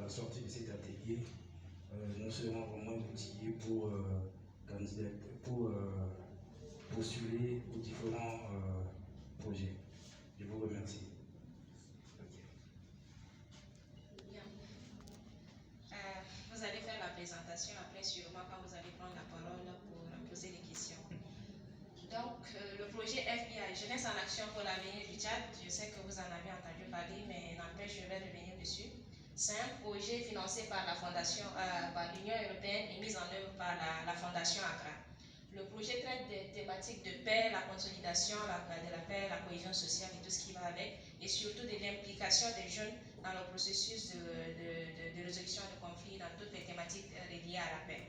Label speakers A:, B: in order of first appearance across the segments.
A: la sortie de cet atelier, nous serons vraiment outillés pour postuler aux différents projets. Je vous remercie.
B: Bien. Vous allez faire la présentation après, sûrement, quand vous allez prendre la parole pour poser des questions. Donc, le projet FBI, Jeunesse en Action pour l'avenir du Tchad, je sais que vous en avez entendu parler, mais n'empêche, je vais revenir dessus. C'est un projet financé par la Fondation, par l'Union européenne et mis en œuvre par la Fondation Accra. Le projet traite des thématiques de paix, la consolidation de la paix, la cohésion sociale et tout ce qui va avec, et surtout de l'implication des jeunes dans le processus de résolution de conflits, dans toutes les thématiques liées à la paix.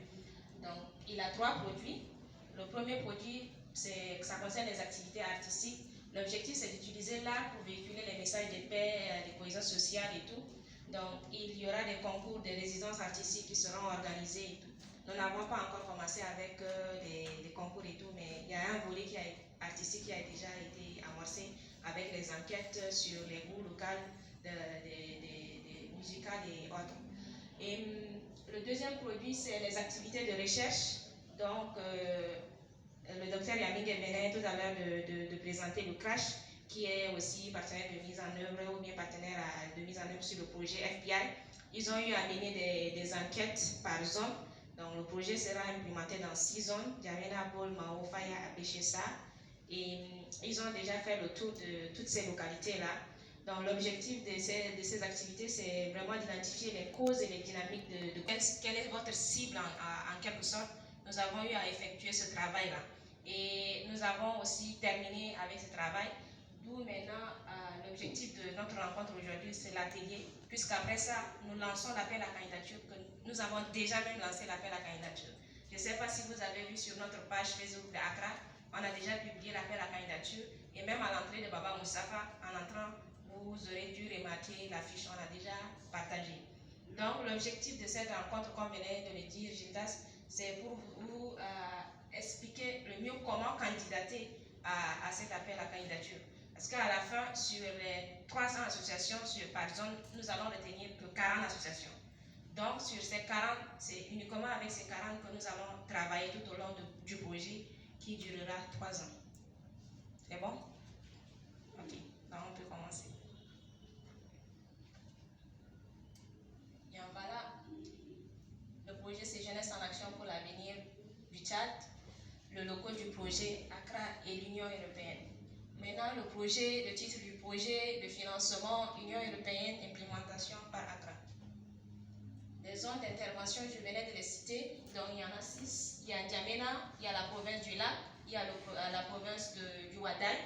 B: Donc, il a 3 produits. Le premier produit, ça concerne les activités artistiques. L'objectif, c'est d'utiliser l'art pour véhiculer les messages de paix, de cohésion sociale et tout. Donc, il y aura des concours de résidences artistiques qui seront organisés et tout. Nous n'avons pas encore commencé avec des concours et tout, mais il y a un volet artistique qui a déjà été amorcé avec les enquêtes sur les goûts locaux des musicales et autres. Et le deuxième produit, c'est les activités de recherche. Donc, le docteur Yaming venait tout à l'heure de présenter le CRASH, qui est aussi partenaire de mise en œuvre ou bien partenaire de mise en œuvre sur le projet FBI. Ils ont eu à mener des enquêtes par zone. Donc, le projet sera implémenté dans 6 zones, Djamena, Bol, Mao, Faya, Abéchessa. Et ils ont déjà fait le tour de toutes ces localités-là. Donc, l'objectif de ces activités, c'est vraiment d'identifier les causes et les dynamiques de quelle est votre cible en quelque sorte. Nous avons eu à effectuer ce travail-là. Et nous avons aussi terminé avec ce travail, d'où maintenant l'objectif de notre rencontre aujourd'hui, c'est l'atelier, puisqu'après ça, nous lançons l'appel à candidature, que nous avons déjà même lancé l'appel à candidature. Je ne sais pas si vous avez vu sur notre page Facebook de Accra, on a déjà publié l'appel à candidature, et même à l'entrée de Baba Moussafa, en entrant, vous aurez dû remarquer l'affiche, on a déjà partagé. Donc, l'objectif de cette rencontre, comme venait de le dire Gildas, c'est pour vous expliquer le mieux comment candidater à cet appel à candidature. Parce qu'à la fin, sur les 300 associations par zone, nous allons retenir que 40 associations. Donc, sur ces 40, c'est uniquement avec ces 40 que nous allons travailler tout au long du projet qui durera 3 ans. C'est bon? Ok, donc on peut commencer. Et voilà, le projet c'est Jeunesse en Action pour l'avenir du Tchad, le logo du projet Accra et l'Union européenne. Maintenant, le titre du projet de financement Union européenne, implémentation par Accra. Les zones d'intervention, je venais de les citer, donc il y en a 6. Il y a N'Djamena, il y a la province du Lac, il y a la province du Ouaddaï,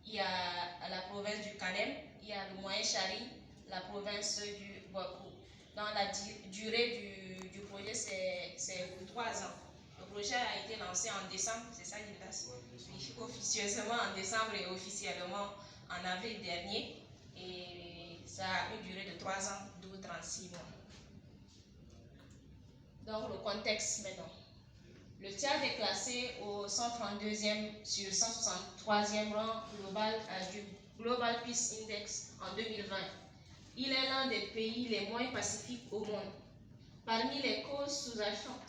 B: il y a la province du Kanem, il y a le Moyen Chari, la province du Boakou. Dans la durée du projet, c'est pour 3 ans. Le projet a été lancé en décembre, c'est ça, Gildas? Oui, officieusement en décembre et officiellement en avril dernier. Et ça a une durée de 3 ans, d'où 36 mois. Donc, le contexte maintenant. Le Tchad est classé au 132e sur 163e rang global du Global Peace Index en 2020. Il est l'un des pays les moins pacifiques au monde. Parmi les causes sous-jacentes,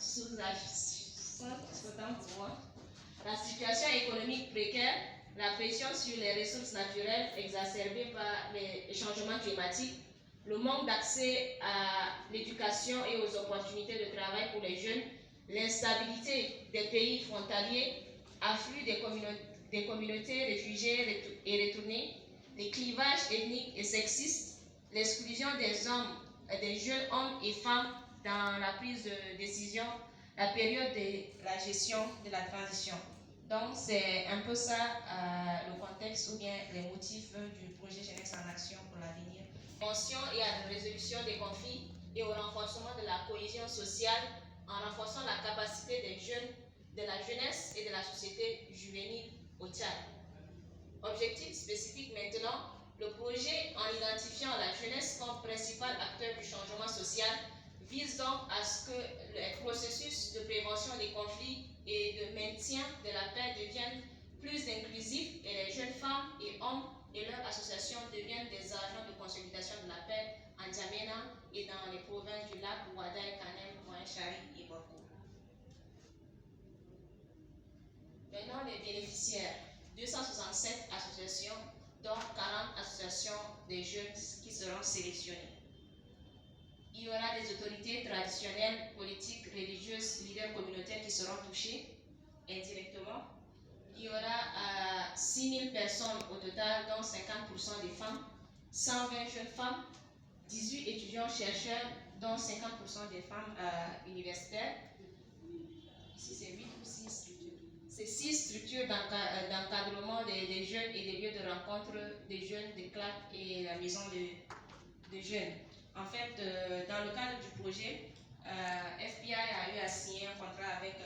B: la situation économique précaire, la pression sur les ressources naturelles exacerbée par les changements climatiques, le manque d'accès à l'éducation et aux opportunités de travail pour les jeunes, l'instabilité des pays frontaliers, afflux des communautés réfugiées et retournées, les clivages ethniques et sexistes, l'exclusion des jeunes hommes et femmes dans la prise de décision, la période de la gestion de la transition. Donc, c'est un peu ça le contexte ou bien les motifs du projet Jeunesse en Action pour l'avenir. Prévention et à la résolution des conflits et au renforcement de la cohésion sociale en renforçant la capacité des jeunes, de la jeunesse et de la société juvénile au Tchad. Objectif spécifique maintenant, le projet en identifiant la jeunesse comme principal acteur du changement social vise donc à ce que le processus de prévention des conflits et de maintien de la paix devienne plus inclusif et les jeunes femmes et hommes et leurs associations deviennent des agents de consolidation de la paix en à N'Djamena et dans les provinces du lac, Ouaddaï, Kanem, Pointe-Chari et Boko. Maintenant, les bénéficiaires, 267 associations, dont 40 associations des jeunes qui seront sélectionnées. Il y aura des autorités traditionnelles, politiques, religieuses, leaders communautaires qui seront touchés indirectement. Il y aura 6000 personnes au total, dont 50% des femmes, 120 jeunes femmes, 18 étudiants-chercheurs, dont 50% des femmes universitaires. Ici, c'est 8 ou 6 structures. C'est 6 structures d'encadrement des jeunes et des lieux de rencontre des jeunes, des CLAC et la maison de jeunes. En fait, dans le cadre du projet, FBI a eu à signer un contrat avec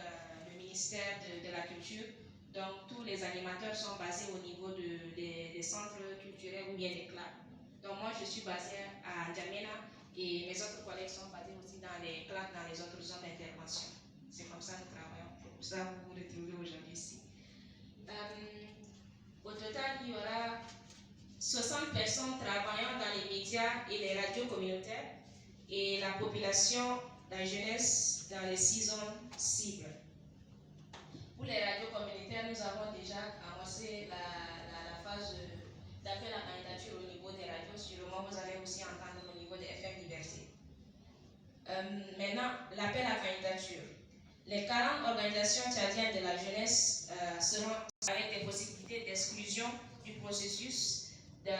B: le ministère de la Culture. Donc, tous les animateurs sont basés au niveau des centres culturels ou bien des CLAC. Donc, moi, je suis basée à N'Djamena et mes autres collègues sont basés aussi dans les CLAC, dans les autres zones d'intervention. C'est comme ça que nous travaillons. C'est pour ça que vous vous retrouvez aujourd'hui ici. Au total, il y aura 60 personnes travaillant dans les médias et les radios communautaires et la population, la jeunesse dans les 6 zones cibles. Pour les radios communautaires, nous avons déjà amorcé la phase d'appel à candidature au niveau des radios. Sûrement, vous allez aussi entendre au niveau des FM Diversité. Maintenant, l'appel à candidature. Les 40 organisations tchadiennes de la jeunesse seront avec des possibilités d'exclusion du processus de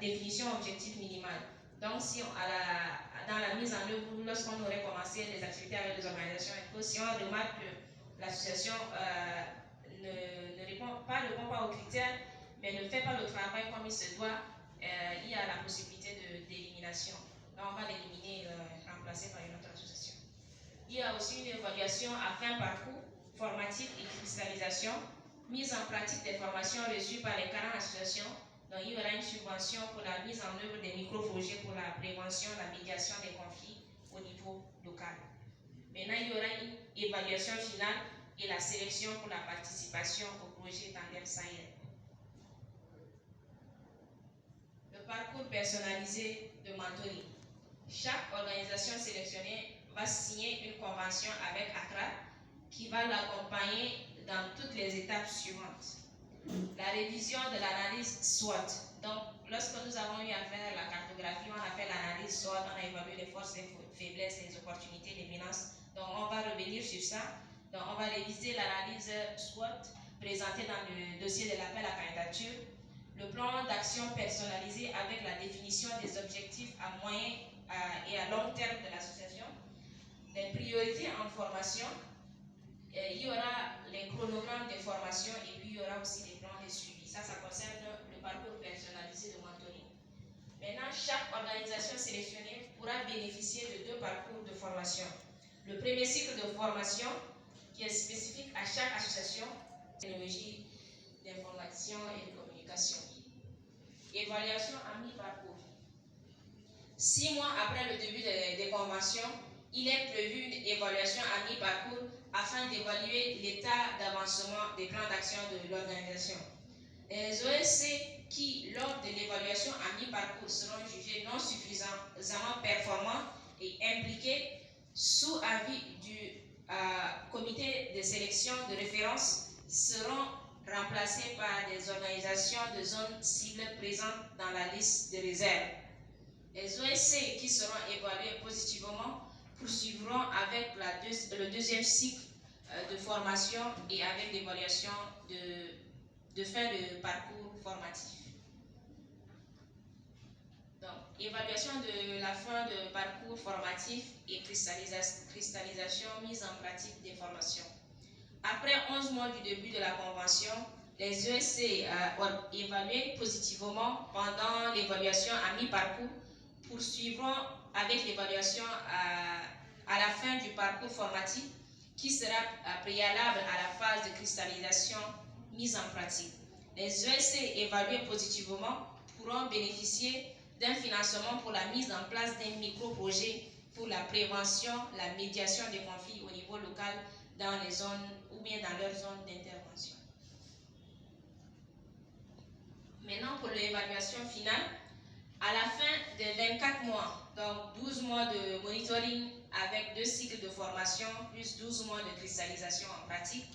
B: définition objectif minimal. Donc, si dans la mise en œuvre, lorsqu'on aurait commencé les activités avec les organisations, si on remarque que l'association ne répond pas aux critères, mais ne fait pas le travail comme il se doit, il y a la possibilité d'élimination. Donc, on va l'éliminer, remplacer par une autre association. Il y a aussi une évaluation à fin parcours, formatif et cristallisation, mise en pratique des formations reçues par les 40 associations. Donc, il y aura une subvention pour la mise en œuvre des micro-projets pour la prévention, la médiation des conflits au niveau local. Maintenant, il y aura une évaluation finale et la sélection pour la participation au projet Tandem Sahel. Le parcours personnalisé de mentoring. Chaque organisation sélectionnée va signer une convention avec Accra qui va l'accompagner dans toutes les étapes suivantes. La révision de l'analyse SWOT. Donc, lorsque nous avons eu à faire la cartographie, on a fait l'analyse SWOT, on a évalué les forces, les faiblesses, les opportunités, les menaces. Donc, on va revenir sur ça. Donc, on va réviser l'analyse SWOT présentée dans le dossier de l'appel à candidature. Le plan d'action personnalisé avec la définition des objectifs à moyen et à long terme de l'association. Les priorités en formation. Il y aura les chronogrammes de formation et puis il y aura aussi les plans de suivi. Ça concerne le parcours personnalisé de mentoring. Maintenant, chaque organisation sélectionnée pourra bénéficier de 2 parcours de formation. Le premier cycle de formation, qui est spécifique à chaque association, technologie d'information et de communication. Évaluation à mi-parcours. 6 mois après le début des conventions, il est prévu une évaluation à mi-parcours afin d'évaluer l'état d'avancement des plans d'action de l'organisation. Les OSC qui, lors de l'évaluation à mi-parcours, seront jugés non suffisamment performants et impliqués sous avis du comité de sélection de référence seront remplacés par des organisations de zones cibles présentes dans la liste de réserve. Les OSC qui seront évalués positivement poursuivront avec le deuxième cycle de formation et avec l'évaluation de fin de parcours formatif. Donc, évaluation de la fin de parcours formatif et cristallisation, mise en pratique des formations. Après 11 mois du début de la convention, les ESC ont évalué positivement pendant l'évaluation à mi-parcours, poursuivront avec l'évaluation à la fin du parcours formatif qui sera préalable à la phase de cristallisation mise en pratique. Les ESC évalués positivement pourront bénéficier d'un financement pour la mise en place d'un micro-projet pour la prévention, la médiation des conflits au niveau local dans les zones ou bien dans leur zone d'intervention. Maintenant, pour l'évaluation finale, À la fin de 24 mois, donc 12 mois de monitoring avec 2 cycles de formation plus 12 mois de cristallisation en pratique,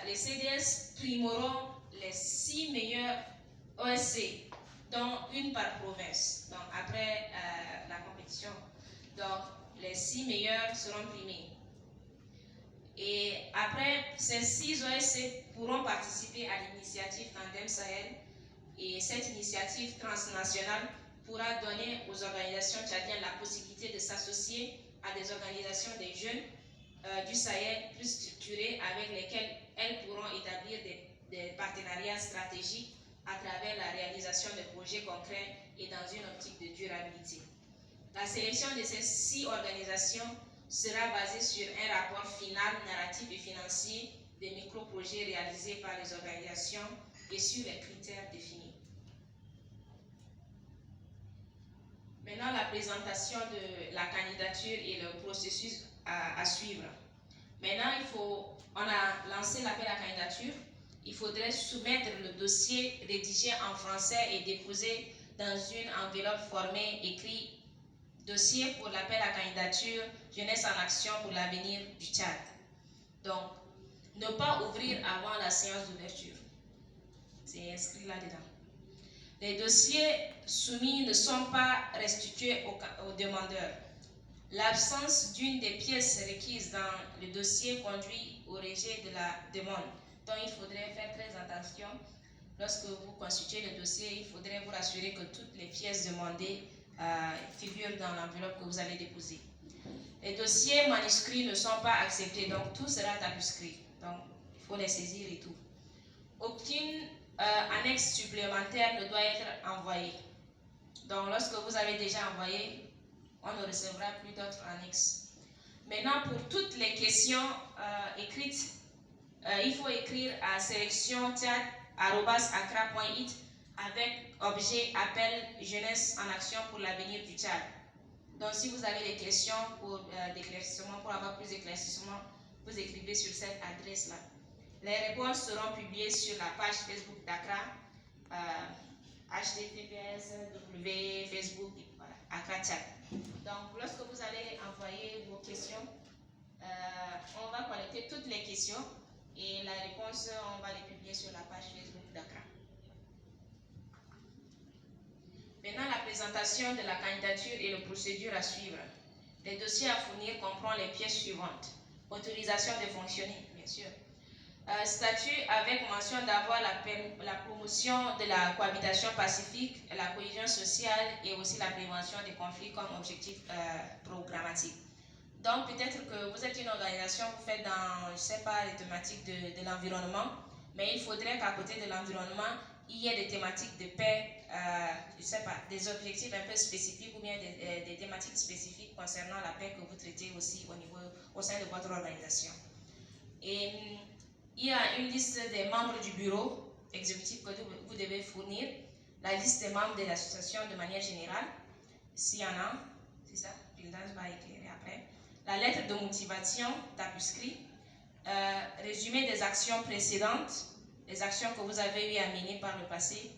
B: les CDS primeront les 6 meilleurs OSC, dont une par province. Donc après la compétition, donc les 6 meilleurs seront primés. Et après, ces 6 OSC pourront participer à l'initiative Tandem Sahel, et cette initiative transnationale pourra donner aux organisations tchadiennes la possibilité de s'associer à des organisations des jeunes du Sahel plus structurées avec lesquelles elles pourront établir des partenariats stratégiques à travers la réalisation de projets concrets et dans une optique de durabilité. La sélection de ces 6 organisations sera basée sur un rapport final, narratif et financier des micro-projets réalisés par les organisations et sur les critères définis. Maintenant, la présentation de la candidature et le processus à suivre. Maintenant, on a lancé l'appel à candidature. Il faudrait soumettre le dossier rédigé en français et déposé dans une enveloppe formée écrit « Dossier pour l'appel à candidature Jeunesse en action pour l'avenir du Tchad ». Donc, ne pas ouvrir avant la séance d'ouverture. C'est inscrit là-dedans. Les dossiers soumis ne sont pas restitués aux demandeurs. L'absence d'une des pièces requises dans le dossier conduit au rejet de la demande. Donc, il faudrait faire très attention. Lorsque vous constituez le dossier, il faudrait vous rassurer que toutes les pièces demandées figurent dans l'enveloppe que vous allez déposer. Les dossiers manuscrits ne sont pas acceptés, donc tout sera tapuscrit. Donc, il faut les saisir et tout. Aucune annexe supplémentaire ne doit être envoyée. Donc, lorsque vous avez déjà envoyé, on ne recevra plus d'autres annexes. Maintenant, pour toutes les questions écrites, il faut écrire à sélection-tchad@accra.it avec objet appel jeunesse en action pour l'avenir du Tchad. Donc, si vous avez des questions pour d'éclaircissement, pour avoir plus d'éclaircissement, vous écrivez sur cette adresse-là. Les réponses seront publiées sur la page Facebook d'Accra, https://facebook, voilà, Accra Tchad. Donc, lorsque vous allez envoyer vos questions, on va collecter toutes les questions et la réponse, on va les publier sur la page Facebook d'Accra. Maintenant, la présentation de la candidature et le procédure à suivre. Les dossiers à fournir comprend les pièces suivantes. Autorisation de fonctionner, bien sûr. Statut avec mention d'avoir la promotion de la cohabitation pacifique, la cohésion sociale et aussi la prévention des conflits comme objectif programmatique. Donc, peut-être que vous êtes une organisation, vous faites dans, je ne sais pas, les thématiques de l'environnement, mais il faudrait qu'à côté de l'environnement, il y ait des thématiques de paix, je ne sais pas, des objectifs un peu spécifiques ou bien des thématiques spécifiques concernant la paix que vous traitez aussi au sein de votre organisation. Et il y a une liste des membres du bureau exécutif que vous devez fournir, la liste des membres de l'association de manière générale, s'il y en a, c'est ça, Pildas va éclairer après. La lettre de motivation, tapuscrit, résumé des actions précédentes, les actions que vous avez eu à mener par le passé,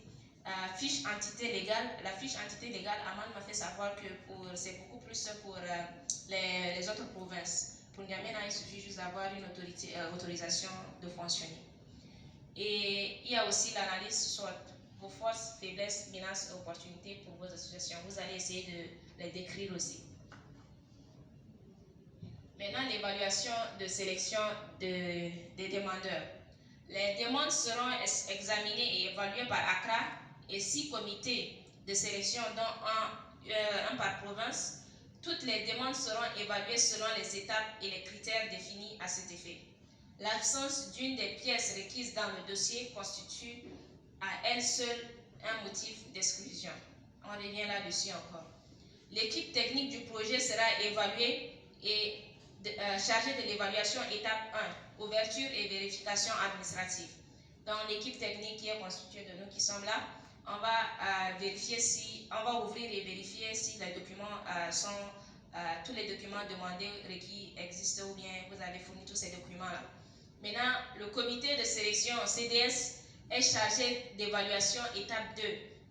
B: fiche entité légale. La fiche entité légale, Aman m'a fait savoir que c'est beaucoup plus pour les autres provinces. Pour N'Djamena, il suffit juste d'avoir une autorisation de fonctionner. Et il y a aussi l'analyse SWOT, vos forces, faiblesses, menaces et opportunités pour vos associations. Vous allez essayer de les décrire aussi. Maintenant, l'évaluation de sélection des demandeurs. Les demandes seront examinées et évaluées par Accra et 6 comités de sélection, dont un par province. Toutes les demandes seront évaluées selon les étapes et les critères définis à cet effet. L'absence d'une des pièces requises dans le dossier constitue à elle seule un motif d'exclusion. On revient là-dessus encore. L'équipe technique du projet sera évaluée et chargée de l'évaluation étape 1, ouverture et vérification administrative. Dans l'équipe technique qui est constituée de nous qui sommes là, on va vérifier on va ouvrir et vérifier si les documents tous les documents demandés, requis existent ou bien vous avez fourni tous ces documents-là. Maintenant, le comité de sélection CDS est chargé d'évaluation étape 2.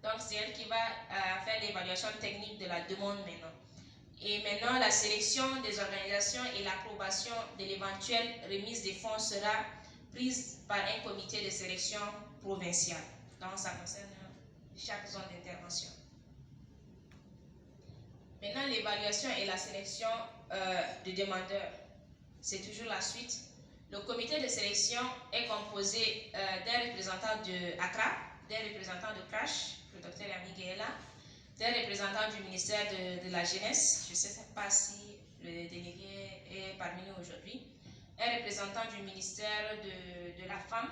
B: Donc, c'est elle qui va faire l'évaluation technique de la demande maintenant. Et maintenant, la sélection des organisations et l'approbation de l'éventuelle remise des fonds sera prise par un comité de sélection provincial. Donc, ça concerne chaque zone d'intervention. Maintenant, l'évaluation et la sélection de demandeurs, c'est toujours la suite. Le comité de sélection est composé d'un représentant de ACRA, d'un représentant de CRASH, le docteur Yami Guéla, d'un représentant du ministère de la Jeunesse, je ne sais pas si le délégué est parmi nous aujourd'hui, un représentant du ministère de la Femme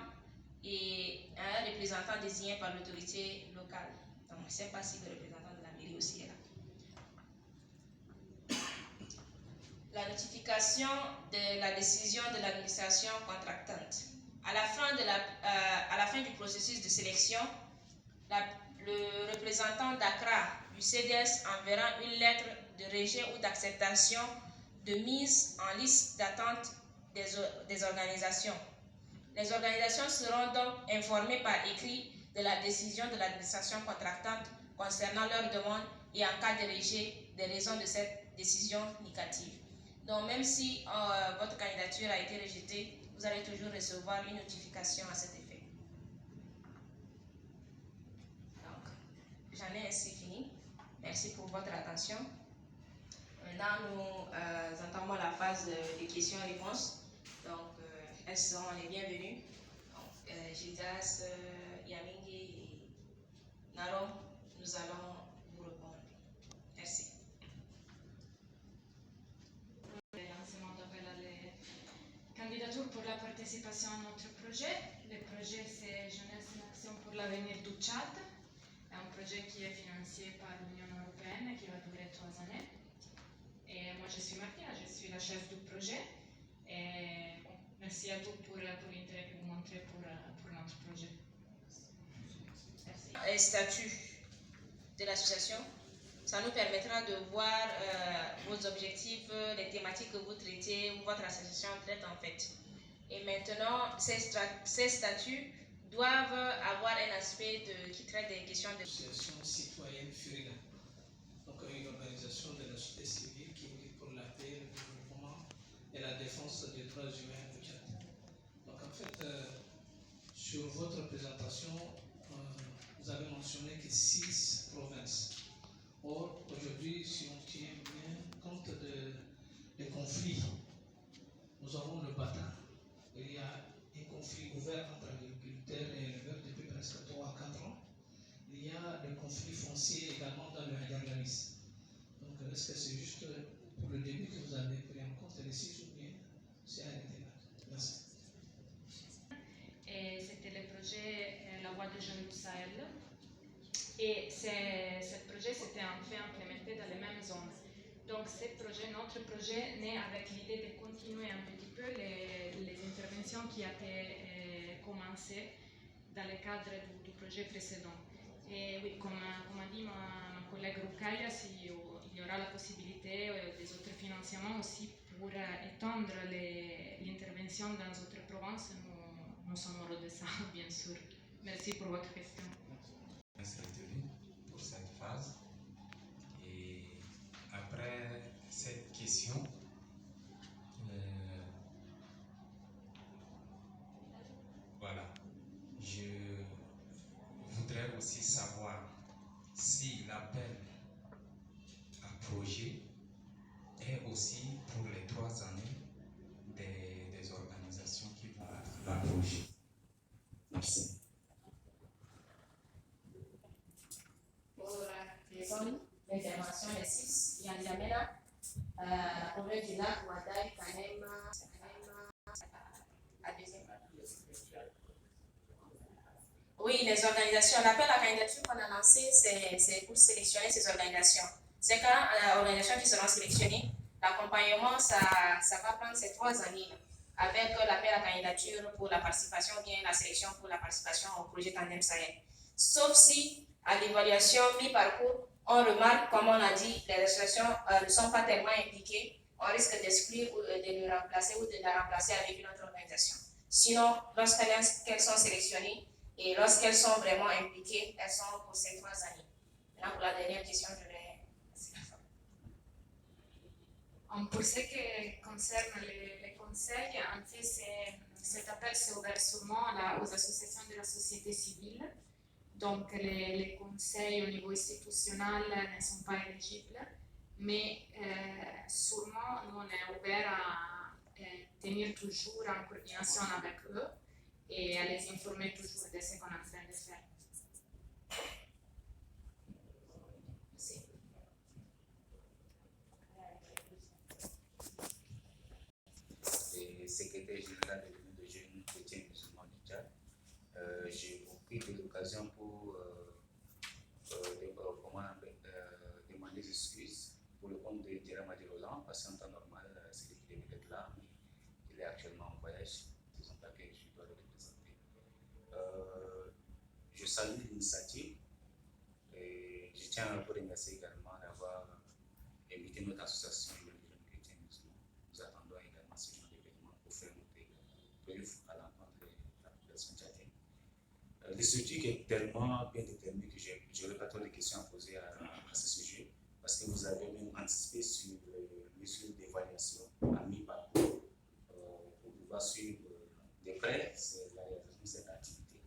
B: et un représentant désigné par l'autorité locale. Donc, je ne sais pas si le représentant de la mairie aussi est là. La notification de la décision de l'administration contractante. À la fin du processus de sélection, le représentant d'ACRA du CDS enverra une lettre de rejet ou d'acceptation de mise en liste d'attente des organisations. Les organisations seront donc informées par écrit de la décision de l'administration contractante concernant leur demande et en cas de rejet, des raisons de cette décision négative. Donc, même si votre candidature a été rejetée, vous allez toujours recevoir une notification à cet effet. Donc, j'en ai ainsi fini. Merci pour votre attention. Maintenant, nous entamons la phase des questions-réponses. Donc, elles seront les bienvenues. Gildas, Yamingi et Narom, nous allons vous répondre. Merci.
C: Lancement d'appel à les candidatures pour la participation à notre projet. Le projet, c'est Jeunesse en Action pour l'avenir du Tchad. C'est un projet qui est financé par l'Union européenne et qui va durer 3 années. Et moi, je suis Martina, je suis la chef du projet. Et bon, merci à tous pour l'intérêt que vous montrez pour notre projet. Merci.
B: Les statuts de l'association, ça nous permettra de voir vos objectifs, les thématiques que vous traitez, ou votre association traite en fait. Et maintenant, ces statuts doivent avoir un aspect qui traite des questions de...
A: L'association citoyenne Furina, donc une organisation de la société civile qui milite pour la paix, le développement et la défense des droits humains au Tchad. Donc en fait, sur votre présentation, vous avez mentionné que 6 provinces. Or, aujourd'hui, si on tient bien compte des conflits, nous avons le Bata. Il y a un conflit ouvert entre agriculteurs et éleveurs depuis presque 3 à 4 ans. Il y a des conflits fonciers également dans le Hagarlaris. Donc, est-ce que c'est juste pour le début que vous avez pris en compte les 6 ou bien c'est arrêté là? Merci.
C: Et c'était le projet La Voix des Jeunes du Sahel. Et ce projet s'était en fait implémenté dans les mêmes zones. Donc notre projet naît avec l'idée de continuer un petit peu les interventions qui avaient commencé dans le cadre du projet précédent. Et oui, comme a dit ma collègue Rukaya, il y aura la possibilité des autres financements aussi pour étendre l'intervention dans d'autres provinces. Nous sommes heureux de ça, bien sûr. Merci pour votre question.
D: Pour cette phase. Et après cette question, voilà, je voudrais aussi savoir si l'appel à projet est aussi pour les 3 années des organisations qui vont à projet. Merci.
B: L'intervention des 6, Yandiamena, la province du lac, Ouaddaï, Kanema, Oui, les organisations. L'appel à candidature qu'on a lancé, c'est pour sélectionner ces organisations. Ces 40 organisations qui seront sélectionnées, l'accompagnement, ça va prendre ces 3 années avec l'appel à candidature pour la participation, bien la sélection pour la participation au projet Tandem Sahel. Sauf si, à l'évaluation mi-parcours, on remarque, comme on a dit, les associations ne sont pas tellement impliquées, on risque d'exclure ou de le remplacer ou de la remplacer avec une autre organisation. Sinon, lorsqu'elles sont sélectionnées, Et lorsqu'elles sont vraiment impliquées, elles sont pour ces 3 années. Maintenant, pour la dernière question, je vais...
C: Pour ce qui concerne les conseils, en fait, cet appel s'est ouvert seulement aux associations de la société civile. Donc, les conseils au niveau institutionnel ne sont pas éligibles, mais sûrement, nous, on est ouvert à tenir toujours en coordination avec eux et à les informer toujours de ce qu'on est en train de faire.
E: Secrétaire général de l'Union des jeunes chrétiens musulmans du Tchad. J'ai pris de l'occasion pour demander des excuses pour le compte de Thierry Madirolan, parce qu'en temps normal, c'est lui qui devait être là, mais il est actuellement en voyage. C'est pour ça que je dois le représenter. Je salue l'initiative et je tiens à vous remercier également d'avoir invité notre association des jeunes chrétiens musulmans. Nous attendons également ce genre d'événement pour faire monter preuve à l'encontre de la population tchadienne. Le sujet est tellement bien déterminé que je n'aurai pas trop de questions à poser à ce sujet, parce que vous avez même anticipé sur les mesures d'évaluation à mi-parcours pour pouvoir suivre de près la réalisation de cette activité.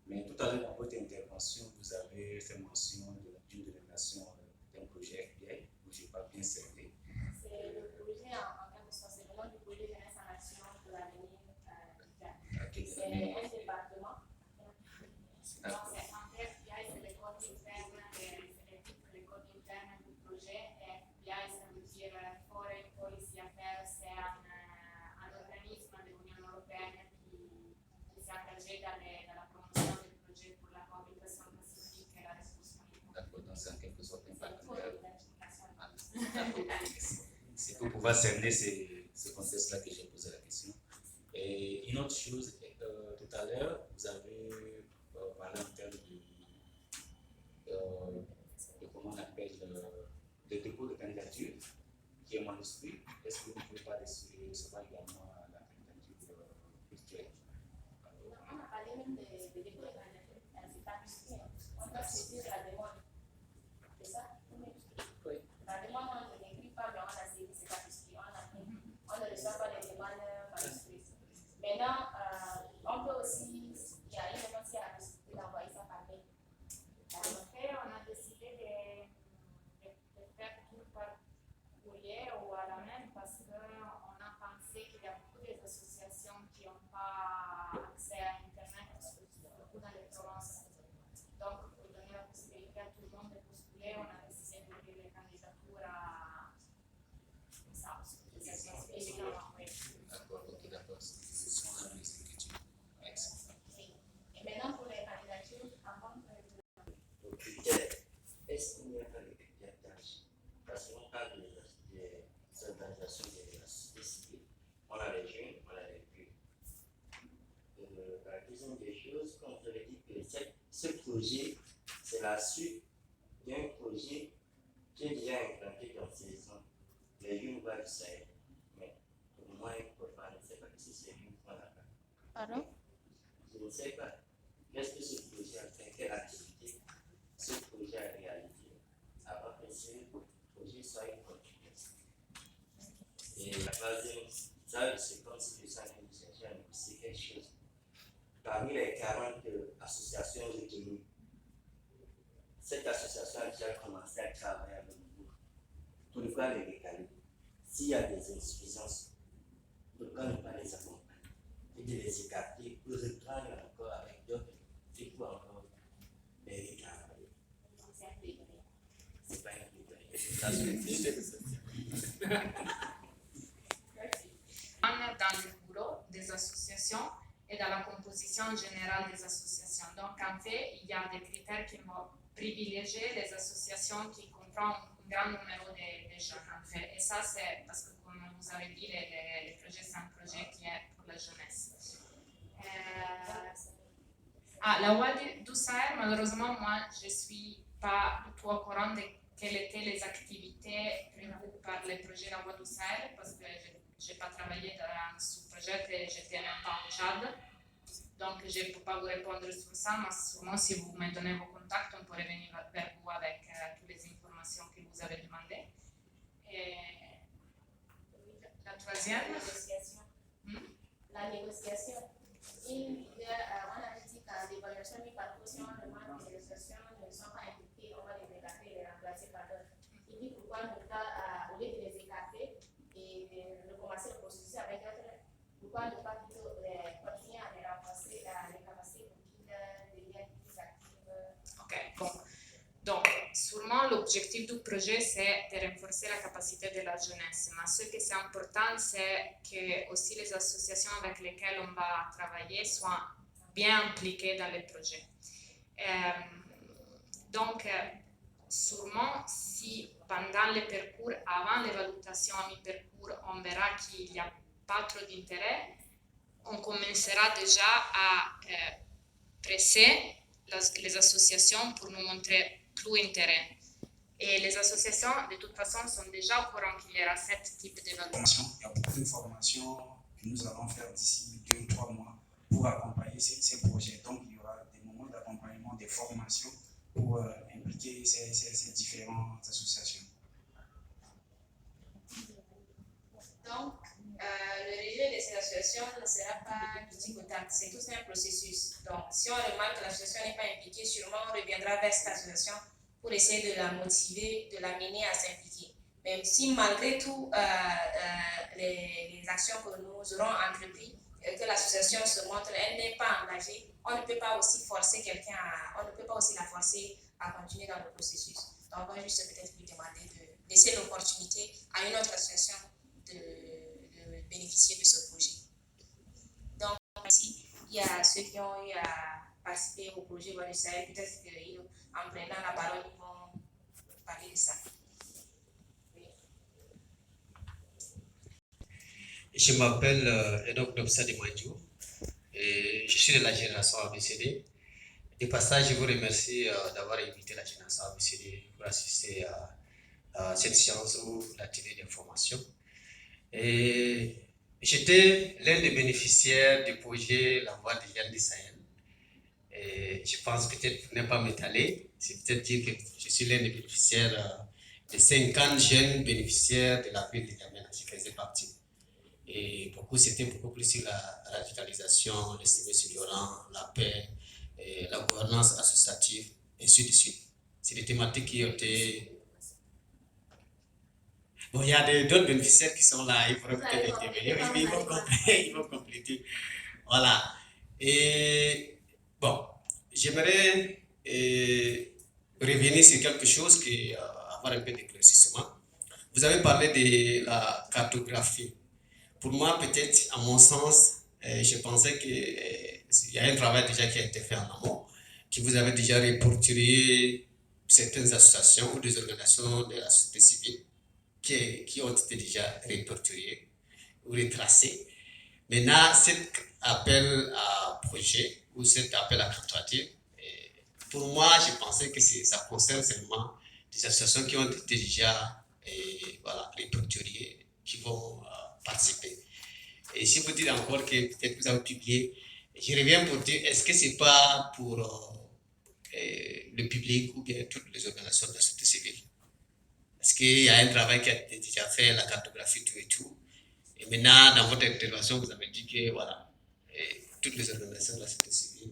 E: Mais tout à l'heure, dans votre intervention, vous avez fait mention d'une dénomination d'un projet FBI, où je n'ai pas bien cerné.
B: C'est le projet en quelque sorte, c'est le nom du projet Jeunesse en Action pour l'avenir du Tchad. C'est un département.
C: Donc, en fait, FBI, c'est le code interne, c'est le code interne du projet. Et FBI, ça veut dire Foreign Policy Affairs, c'est un organisme de l'Union européenne qui s'est engagé dans la promotion du projet pour la cohabitation pacifique et la responsabilité.
E: D'accord, donc c'est en quelque sorte un partenaire. C'est pour pouvoir cerner ce contexte-là que j'ai posé la question. Et une autre chose, tout à l'heure, vous avez parlé en termes de comment on appelle le dépôt de candidature qui est manuscrit. Est-ce que vous ne pouvez pas recevoir également la candidature virtuelle?
B: On a parlé même de dépôt de candidature, c'est pas manuscrit. On doit saisir la demande. C'est ça?
E: Oui.
B: La demande, on ne l'écrit pas, mais on a saisi, c'est pas manuscrit. On ne reçoit pas les demandes manuscrites. Maintenant, on peut aussi, il y a une demande qui a la possibilité d'envoyer ça par mail.
C: Après, on a décidé de faire tout par courrier ou à la main parce qu'on a pensé qu'il y a beaucoup d'associations qui n'ont pas accès à Internet, beaucoup dans les provinces. Donc, pour donner la possibilité à tout le monde de postuler, on a décidé d'ouvrir les candidatures à ça. Évidemment, oui.
E: D'accord, ok, d'accord. Ce sont là les écritures. Excellent.
B: Et maintenant, pour les candidatures, avant que
F: Aux critères, est-ce qu'il n'y a pas de critères d'âge? Parce qu'on parle des organisations de la société civile, on a les jeunes, on a les vieux. La deuxième des choses, comme je l'ai dit, que ce projet, c'est la suite d'un projet qui est déjà implanté dans ces zones, les Yunga du Sahel. Mais pour moi, pour moi, je ne sais pas si c'est une fois là-bas.
B: Pardon?
F: Je ne sais pas. Qu'est-ce que ce projet a fait? Quelle activité ce projet a réalisé avant que ce projet soit une continuité? Et la troisième, ça, c'est comme si les gens cherchaient à négocier quelque chose. Parmi les 40 associations retenues, cette association a déjà commencé à travailler avec nous. Pourquoi les décaler? S'il y a des insuffisances, pourquoi ne pas les accompagner et de les écarter pour reprendre encore avec d'autres et pour encore les retravailler? C'est pas une
C: Dans le bureau des associations et dans la composition générale des associations. Donc, en fait, il y a des critères qui vont privilégier les associations qui comprennent un grand numéro de jeunes, en fait. Et ça, c'est parce que, comme vous avez dit, le projet, c'est un projet qui est pour la jeunesse. La loi du Sahel, malheureusement, moi, je ne suis pas du tout au courant de quelles étaient les activités prévues par le projet La Voix du Sahel, parce que je n'ai pas travaillé dans ce projet et j'étais même pas en Tchad. Donc, je ne peux pas vous répondre sur ça, mais sûrement si vous me donnez vos contacts, on pourrait venir vers vous avec toutes les informations que vous avez demandées. Et la troisième.
B: La négociation. La négociation. On a dit que l'évaluation du parcours, si on demande que les associations ne sont pas impliquées, on va les écarter et les remplacer par d'autres. Il dit pourquoi ne pas, au lieu de les écarter et de recommencer le processus avec d'autres, pourquoi ne pas plutôt continuer à les renforcer, à les capacités pour qu'ils deviennent plus actifs.
C: Ok, bon. Donc, sûrement l'objectif du projet, c'est de renforcer la capacité de la jeunesse. Mais ce qui est important, c'est que aussi les associations avec lesquelles on va travailler soient bien impliquées dans le projet. Donc, sûrement, si pendant le parcours, avant l'évaluation à mi-parcours, on verra qu'il n'y a pas trop d'intérêt, on commencera déjà à presser les associations pour nous montrer plus d'intérêt. Et les associations, de toute façon, sont déjà au courant qu'il y aura ce type d'évaluation.
G: Il y a beaucoup de formations que nous allons faire d'ici 2 ou 3 mois pour accompagner ces projets. Donc, il y aura des moments d'accompagnement, des formations pour impliquer ces différentes associations.
B: Donc, le rejet de ces associations ne sera pas du tic au tac, c'est tout un processus. Donc, si on remarque que l'association n'est pas impliquée, sûrement on reviendra vers cette association pour essayer de la motiver, de l'amener à s'impliquer. Même si malgré tout les actions que nous aurons entreprises, que l'association se montre, elle n'est pas engagée, on ne peut pas aussi forcer quelqu'un, on ne peut pas aussi la forcer à continuer dans le processus. Donc, on va juste peut-être lui demander de laisser l'opportunité à une autre association de bénéficier de ce projet. Donc, ici, il y a ceux qui ont eu à participer au projet Voix du Sahel, peut-être qu'en prenant la parole, ils vont parler de ça. Oui.
H: Je m'appelle Enoch Dobsa de Mandiou et je suis de la génération ABCD. De passage, je vous remercie d'avoir invité la génération ABCD pour assister à cette séance ou l'atelier d'information. Et j'étais l'un des bénéficiaires du projet La Voix des jeunes du Sahel. Et je pense peut-être ne pas m'étaler, c'est peut-être dire que je suis l'un des bénéficiaires des 50 jeunes bénéficiaires de la ville de N'Djamena, je faisais partie. Et c'était beaucoup plus sur la radicalisation, le service violent, la paix, et la gouvernance associative, et ainsi de suite. C'est des thématiques qui ont été... Bon, il y a d'autres bénéficiaires qui sont là, ils pourraient peut-être intervenir, ils vont compléter. Voilà. Et bon, j'aimerais revenir sur quelque chose qui avoir un peu d'éclaircissement. Vous avez parlé de la cartographie. Pour moi, peut-être, à mon sens, je pensais qu'il y a un travail déjà qui a été fait en amont, que vous avez déjà répertorié certaines associations ou des organisations de la société civile qui ont été déjà répertoriées ou retracées. Maintenant, cet appel à projet ou cet appel à candidature, pour moi, je pensais que ça concerne seulement des associations qui ont été déjà répertoriées, qui vont participer. Et si vous dites encore que peut-être vous avez publié, je reviens pour dire, est-ce que ce n'est pas pour le public ou bien toutes les organisations de la société civile? Est-ce qu'il y a un travail qui a été déjà fait, la cartographie, tout et tout? Et maintenant, dans votre intervention, vous avez dit que voilà, toutes les organisations de la société civile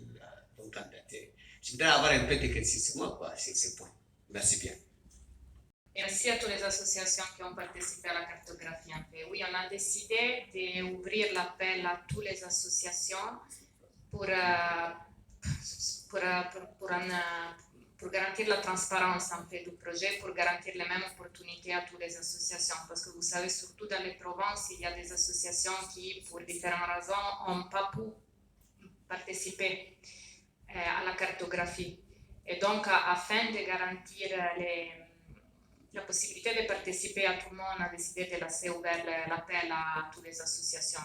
H: vont candidater. Je voudrais avoir un peu d'éclaircissement sur ce point. Merci bien.
C: Merci à toutes les associations qui ont participé à la cartographie en paix. Oui, on a décidé d'ouvrir l'appel à toutes les associations pour garantir la transparence en fait du projet, pour garantir les mêmes opportunités à toutes les associations. Parce que vous savez, surtout dans les provinces, il y a des associations qui, pour différentes raisons, n'ont pas pu participer à la cartographie. Et donc, afin de garantir la possibilité de participer à tout le monde, on a décidé de laisser ouvert l'appel à toutes les associations.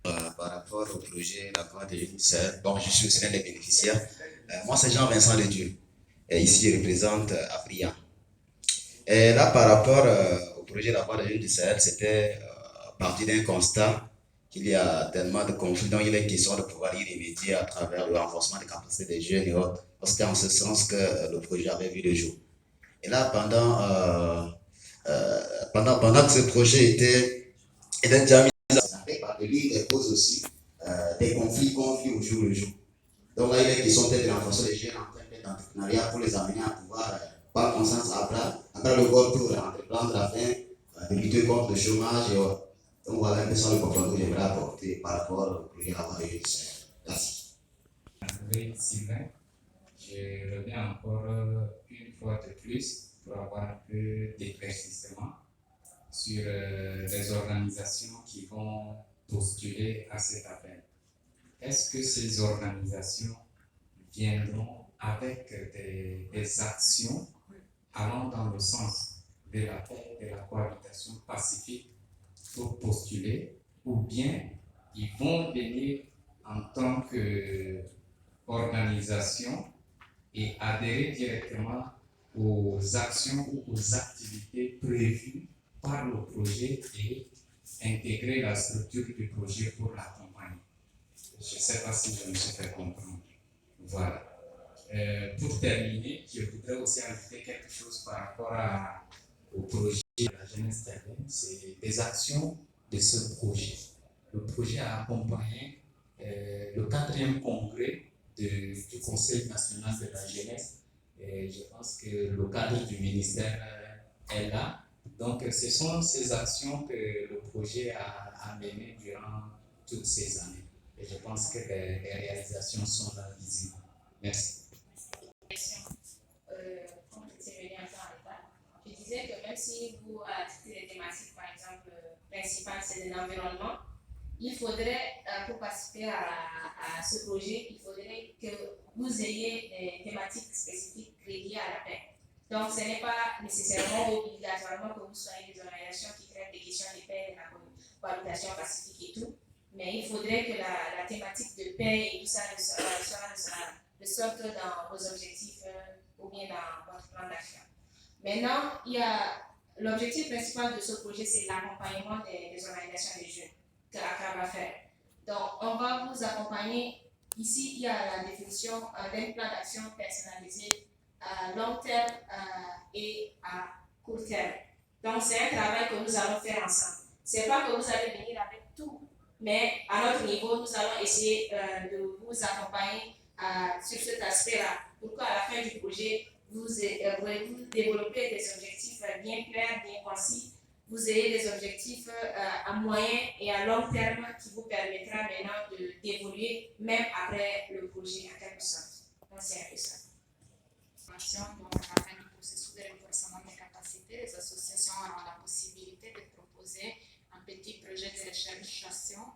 I: Par rapport au projet La Voix des jeunes du Sahel, bon, je suis aussi l'un des bénéficiaires. Moi, c'est Jean-Vincent Ledieu. Ici, je représente Afria. Et là, par rapport au projet La Voix des jeunes du Sahel, c'était parti d'un constat qu'il y a tellement de conflits, donc il est question de pouvoir y remédier à travers le renforcement des capacités des jeunes et autres. C'était en ce sens que le projet avait vu le jour. Et là, pendant que ce projet était déjà mis en place, lui, il pose aussi des conflits qu'on vit au jour le jour. Donc là, il est question peut-être de renforcer les jeunes en termes d'entrepreneuriat pour les amener à pouvoir prendre conscience après le corps pour entreprendre afin de lutter contre le chômage et autres. Donc voilà un peu ça le comprendre que j'aimerais apporter par rapport au projet Avoir de Jeunes. Merci.
D: Oui, Sylvain, je reviens encore une fois de plus pour avoir un peu d'éclaircissement sur les organisations qui vont postuler à cet appel. Est-ce que ces organisations viendront avec des actions allant dans le sens de l'appel de la cohabitation pacifique pour postuler, ou bien ils vont venir en tant qu'organisation et adhérer directement aux actions ou aux activités prévues par le projet et intégrer la structure du projet pour l'accompagner. Je ne sais pas si je me suis fait comprendre. Voilà. Pour terminer, je voudrais aussi ajouter quelque chose par rapport au projet de la jeunesse terraine. C'est des actions de ce projet. Le projet a accompagné le 4e congrès du Conseil national de la jeunesse. Et je pense que le cadre du ministère est là. Donc, ce sont ces actions que le projet a menées durant toutes ces années. Et je pense que les réalisations sont là visibles. Merci.
B: Je disais que même si vous titrez les thématiques, par exemple, principales, c'est de l'environnement, il faudrait, pour participer à ce projet, il faudrait que vous ayez des thématiques spécifiques liées à la paix. Donc, ce n'est pas nécessairement obligatoirement que vous soyez des organisations qui traitent des questions de paix, de la cohabitation pacifique et tout, mais il faudrait que la thématique de paix et tout ça sorte dans vos objectifs ou bien dans votre plan d'action. Maintenant, il y a l'objectif principal de ce projet, c'est l'accompagnement des organisations des jeunes que ACRA va faire. Donc, on va vous accompagner. Ici, il y a la définition d'un plan d'action personnalisé à long terme et à court terme. Donc, c'est un travail que nous allons faire ensemble. Ce n'est pas que vous allez venir avec tout, mais à notre niveau, nous allons essayer de vous accompagner sur cet aspect-là, pour qu'à la fin du projet, vous développez des objectifs bien clairs, bien concis. Vous ayez des objectifs à moyen et à long terme qui vous permettra maintenant d'évoluer même après le projet en quelque sorte. Donc, c'est un peu ça.
C: Donc, à la fin du processus de renforcement des capacités, les associations auront la possibilité de proposer un petit projet de recherche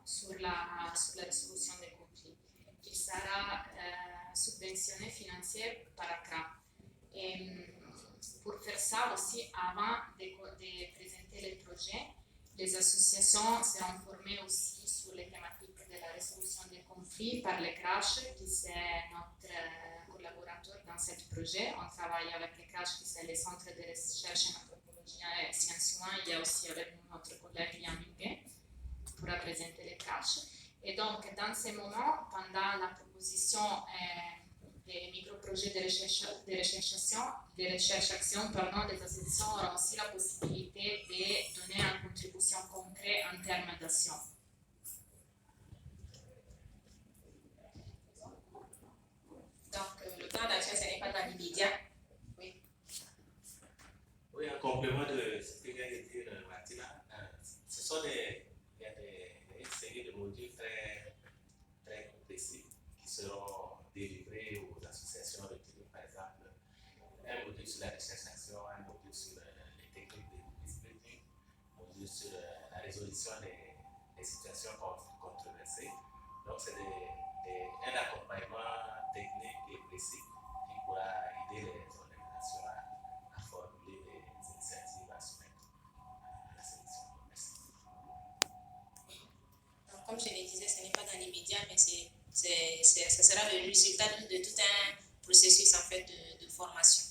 C: sur la résolution des conflits. Il sera subventionné financièrement par ACRA. Et pour faire ça aussi, avant de présenter les projets, les associations seront formées aussi sur les thématiques de la résolution des conflits par les CRASH, qui c'est notre collaborateur dans ce projet. On travaille avec les CRASH, qui c'est les centres de recherche en anthropologie et sciences humaines. Il y a aussi avec nous notre collègue Yann Miguet pour présenter les CRASH. Et donc, dans ces moments, pendant la proposition des micro-projets de recherche-action, les associations auront aussi la possibilité de donner une contribution concrète en termes d'action.
B: Donc, le plan d'action, ce n'est pas dans l'immédiat. Oui.
F: Oui, en complément de ce que vient de dire Martina, ce sont une série de modules très, très précis qui seront délivrés aux associations retenues, par exemple, un module sur la recherche-action, un module sur les techniques de peacebuilding, un module sur la résolution des situations controversées. Donc, c'est un accompagnement technique et précis qui pourra aider les organisations à formuler des initiatives à soumettre à la sélection. Merci.
B: Donc, comme je le disais, ce n'est pas dans l'immédiat, mais ce sera le résultat de tout un processus en fait de formation.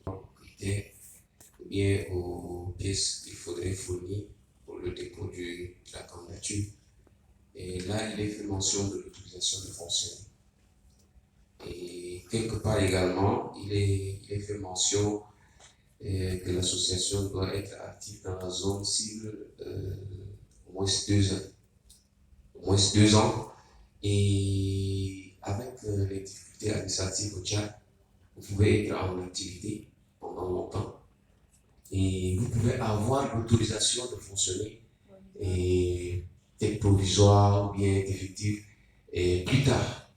J: Ou bien aux pièces qu'il faudrait fournir
D: Et là, il est fait mention de l'utilisation de fonctionnaires. Et quelque part également, il est fait mention que l'association doit être active dans la zone cible au moins 2 ans. Au moins 2 ans. Et avec les difficultés administratives au Tchad, vous pouvez être en activité pendant longtemps et vous pouvez avoir l'autorisation de fonctionner et d'être provisoire ou bien effectif et plus tard.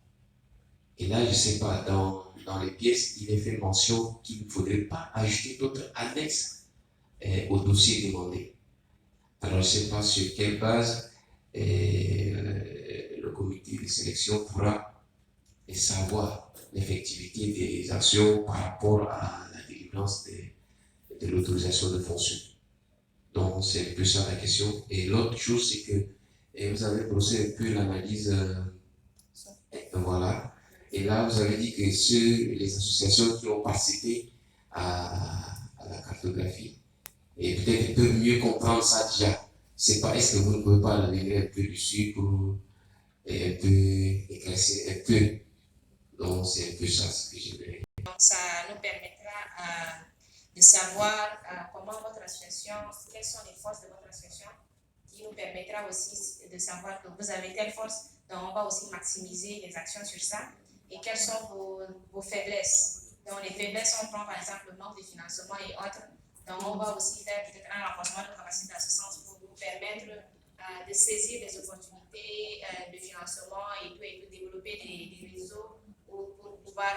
D: Et là, je ne sais pas, dans les pièces, il est fait mention qu'il ne faudrait pas ajouter d'autres annexes au dossier demandé. Alors, je ne sais pas sur quelle base le comité de sélection pourra savoir l'effectivité des actions par rapport à la délivrance de l'autorisation de fonction. Donc, c'est un peu ça la question. Et l'autre chose, c'est que vous avez posé un peu l'analyse, voilà. Et là, vous avez dit que les associations qui ont participé à la cartographie, et peut-être peuvent mieux comprendre ça déjà. C'est pas, est-ce que vous ne pouvez pas revenir un peu dessus pour un peu éclaircir un peu? Donc, c'est un peu ça ce que je voulais.
B: Donc, ça nous permettra de savoir comment votre association, quelles sont les forces de votre association, qui nous permettra aussi de savoir que vous avez telle force, donc on va aussi maximiser les actions sur ça. Et quelles sont vos faiblesses. Donc, les faiblesses, on prend par exemple le manque de financement et autres. Donc, on va aussi faire peut-être un renforcement de capacité dans ce sens pour vous permettre de saisir des opportunités de financement et tout développer des réseaux pour pouvoir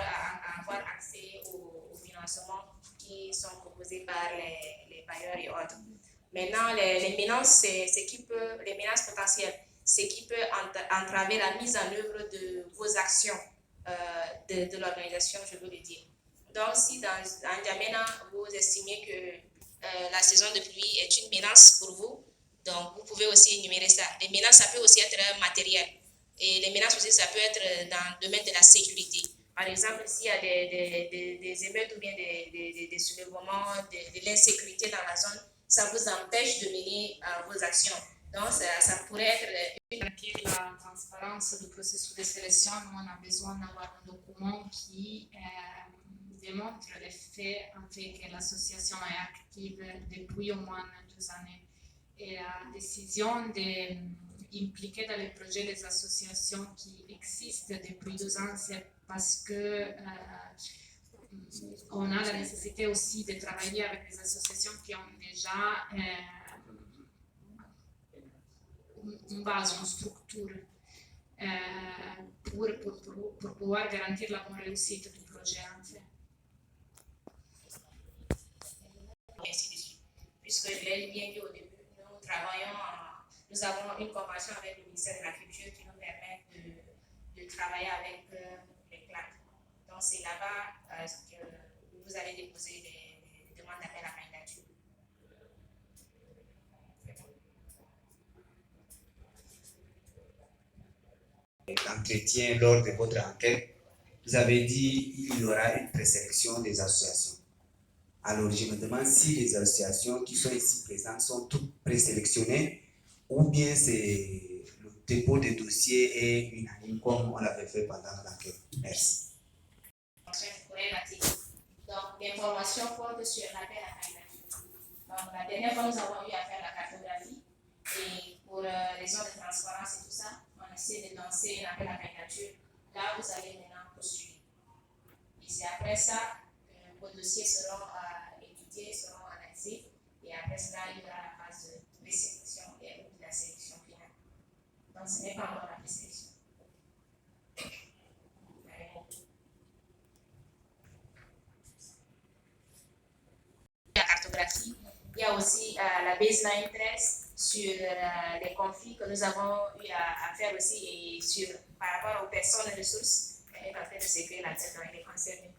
B: avoir accès aux financements qui sont proposés par les bailleurs et autres. Maintenant, les menaces potentielles, ce qui peut entraver la mise en œuvre de vos actions de l'organisation, je veux le dire. Donc, si dans N'Djamena, vous estimez que la saison de pluie est une menace pour vous, donc vous pouvez aussi énumérer ça. Les menaces, ça peut aussi être matériel. Et les menaces aussi, ça peut être dans le domaine de la sécurité. Par exemple, s'il y a des émeutes ou bien des soulèvements, de l'insécurité dans la zone, ça vous empêche de mener vos actions. Donc, ça pourrait être
C: Pour garantir la transparence du processus de sélection, nous on a besoin d'avoir un document qui démontre le fait que l'association est active depuis au moins 2 années. Et la décision d'impliquer dans les projets les associations qui existent depuis 2 ans, c'est parce que on a la nécessité aussi de travailler avec les associations qui ont déjà une base, une structure pour pouvoir garantir la bonne réussite du projet en fait.
B: Et ainsi de suite. Puisque je l'ai bien dit au début, nous avons une convention avec le ministère de la Culture qui nous permet de travailler avec les clans. Donc c'est là-bas que vous allez déposer des demandes d'appel à candidature.
E: L'entretien lors de votre enquête, vous avez dit qu'il y aura une présélection des associations. Alors, je me demande si les associations qui sont ici présentes sont toutes présélectionnées ou bien c'est le dépôt des dossiers est unanime comme on l'avait fait pendant l'enquête. Merci.
B: Donc, l'information porte sur l'appel à candidature. Donc, la dernière fois, nous avons eu à faire la cartographie et pour raison de transparence et tout ça, on essaie de lancer l'appel à candidature. Là, vous allez maintenant postuler. Et c'est après ça que vos dossiers seront étudiés, seront analysés. Et après cela, il y aura la phase de présélection et de la sélection finale. Donc, ce n'est pas encore la présélection. La cartographie, il y a aussi la baseline 13 sur les conflits que nous avons eu à faire aussi et par rapport aux personnes ressources. Elle est en train de s'écrire la tête, donc elle est concernée.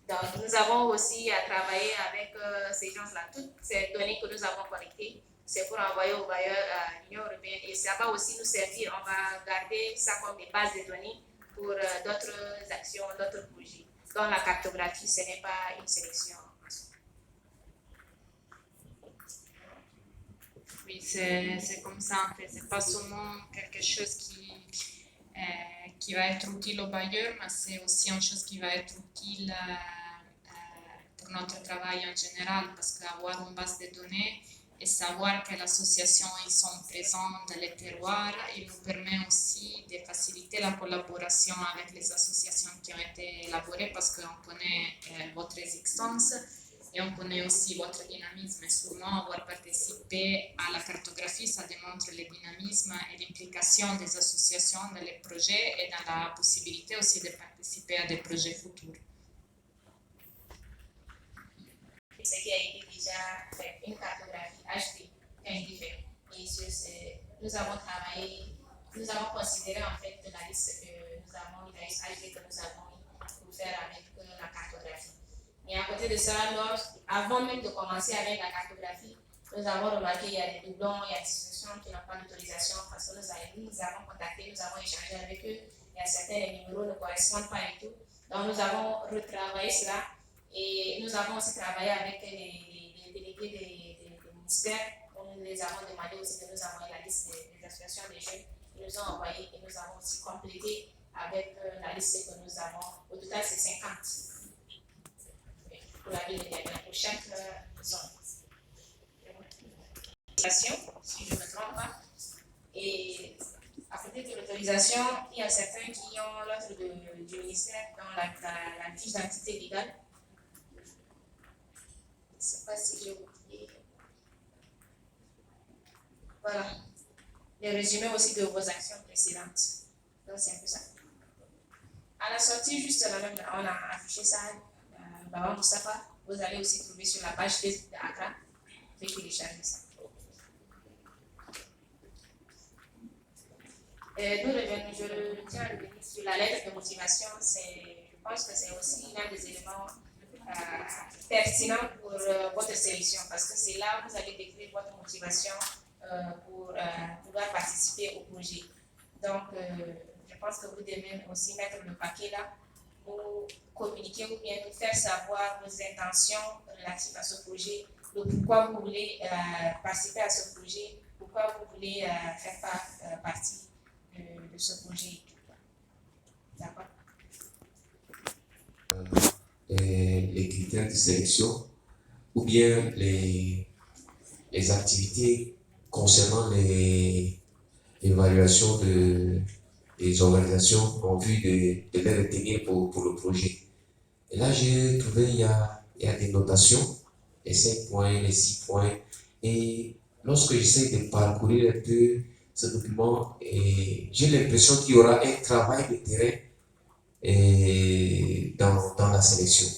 B: Donc, nous avons aussi à travailler avec ces gens-là. Toutes ces données que nous avons collectées, c'est pour envoyer aux bailleurs à l'Union européenne et ça va aussi nous servir. On va garder ça comme des bases de données pour d'autres actions, d'autres projets. Donc, la cartographie, ce n'est pas une sélection.
C: Oui, c'est comme ça en fait. C'est pas seulement quelque chose qui va être utile au bailleur, mais c'est aussi une chose qui va être utile pour notre travail en général, parce qu'avoir une base de données et savoir que l'association ils sont présents dans les terroirs, il nous permet aussi de faciliter la collaboration avec les associations qui ont été élaborées, parce qu'on connaît votre existence et on connaît aussi votre dynamisme. Et sûrement avoir participé à la cartographie, ça démontre le dynamisme et l'implication des associations dans les projets et dans la possibilité aussi de participer à des projets futurs.
B: Ce qui a été déjà fait, une cartographie HD qui a été faite. Et nous avons travaillé, nous avons considéré en fait la liste que nous avons, la liste HD que nous avons pour faire avec la cartographie. Et à côté de ça, avant même de commencer avec la cartographie, nous avons remarqué qu'il y a des doublons, il y a des institutions qui n'ont pas d'autorisation parce que nous avons contacté, nous avons échangé avec eux. Il y a certains numéros ne correspondent pas et tout. Donc nous avons retravaillé cela. Et nous avons aussi travaillé avec les délégués des ministères. Nous les avons demandé aussi de nous envoyer la liste des associations des jeunes. Ils nous ont envoyé et nous avons aussi complété avec la liste que nous avons. Au total, c'est 50 pour la ville de Niamey, pour chaque zone. Si je ne me trompe pas. Et à côté de l'autorisation, il y a certains qui ont l'autre du ministère dans la fiche d'identité légale. Je ne sais pas si j'ai oublié. Voilà. Le résumé aussi de vos actions précédentes. Donc, c'est un peu ça. À la sortie, juste là même, on a affiché ça. Baba Moustapha, vous allez aussi trouver sur la page Facebook de Accra. Vous pouvez télécharger ça. Je tiens à revenir sur la lettre de motivation. Je pense que c'est aussi l'un des éléments pertinent pour votre sélection, parce que c'est là où vous allez décrire votre motivation pour pouvoir participer au projet. Donc, je pense que vous devez aussi mettre le paquet là pour communiquer ou bien nous faire savoir vos intentions relatives à ce projet, le pourquoi vous voulez participer à ce projet, pourquoi vous voulez faire partie de ce projet. D'accord?
J: Les critères de sélection ou bien les activités concernant l'évaluation des organisations en vue de les retenir pour le projet. Et là, j'ai trouvé il y a des notations, les 5 points, les 6 points. Et lorsque j'essaie de parcourir un peu ce document, j'ai l'impression qu'il y aura un travail de terrain dans la sélection.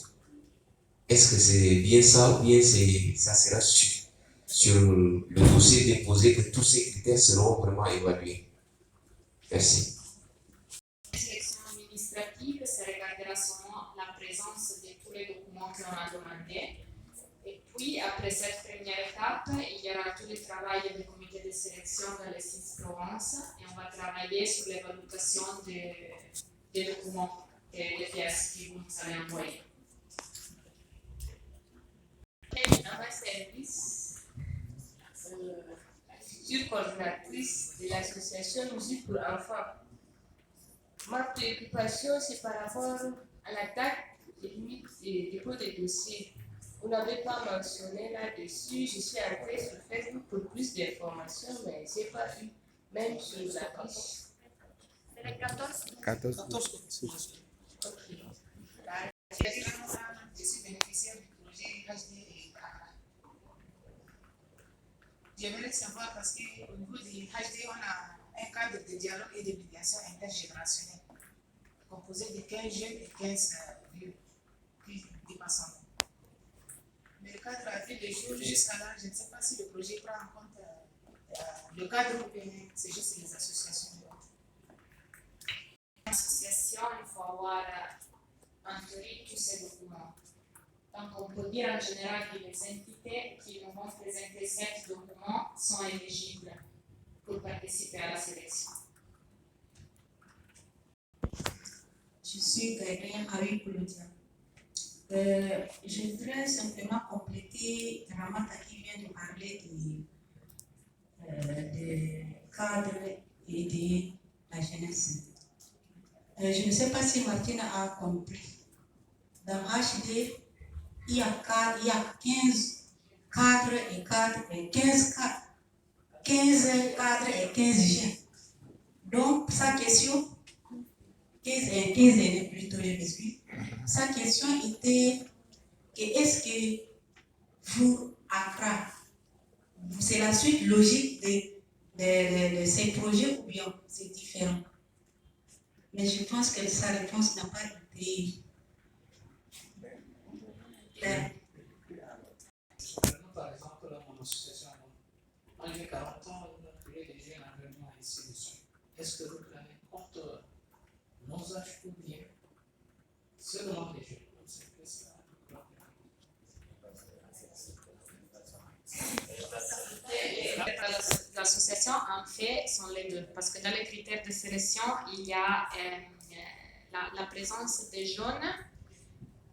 J: Est-ce que c'est bien ça ou bien ça sera sur le dossier déposé que tous ces critères seront vraiment évalués? Merci.
C: La sélection administrative, ça regardera seulement la présence de tous les documents qu'on a demandés. Et puis, après cette première étape, il y aura tout le travail du comité de sélection dans les 6 provinces et on va travailler sur l'évaluation des documents, des pièces que vous nous allez envoyer.
B: À ma service, future coordinatrice de l'association Musique pour enfants. Ma préoccupation, c'est par rapport à la date de limite de dépôt des dossiers. Vous n'avez pas mentionné là-dessus. Je suis entrée sur Facebook pour plus d'informations, mais je n'ai pas vu, même sur la fiche. C'est le 14. Ok. Je suis bénéficiaire du projet HD et Accra. J'aimerais savoir parce qu'au niveau du HD, on a un cadre de dialogue et de médiation intergénérationnelle composé de 15 jeunes et 15 vieux qui dépassent en nous. Mais le cadre a fait des choses jusqu'à là. Je ne sais pas si le projet prend en compte le cadre ou bien c'est juste les associations.
C: L'association, il faut avoir entouré tous ces documents. Donc, on peut dire en général que les entités qui nous vont présenter ces documents sont éligibles pour participer à la sélection.
K: Je suis Gaëtan Harry Kouloudia. Je voudrais simplement compléter Ramata qui vient de parler cadre et de la jeunesse. Je ne sais pas si Martine a compris. Dans HD, il y a 15 cadres et 15 cadres et 15 jeunes. Donc, sa question, 15 aînés plutôt, je m'excuse. Sa question était que est-ce que vous, Accra, c'est la suite logique de ces projets ou bien c'est différent? Mais je pense que sa réponse n'a pas été claire.
A: Par exemple, mon association, moi j'ai 40 ans, on a créé des jeunes environnements et solutions. Est-ce que vous prenez compte nos âges ou bien seulement les jeunes?
C: L'association, en fait, sont les deux. Parce que dans les critères de sélection, il y a la présence des jeunes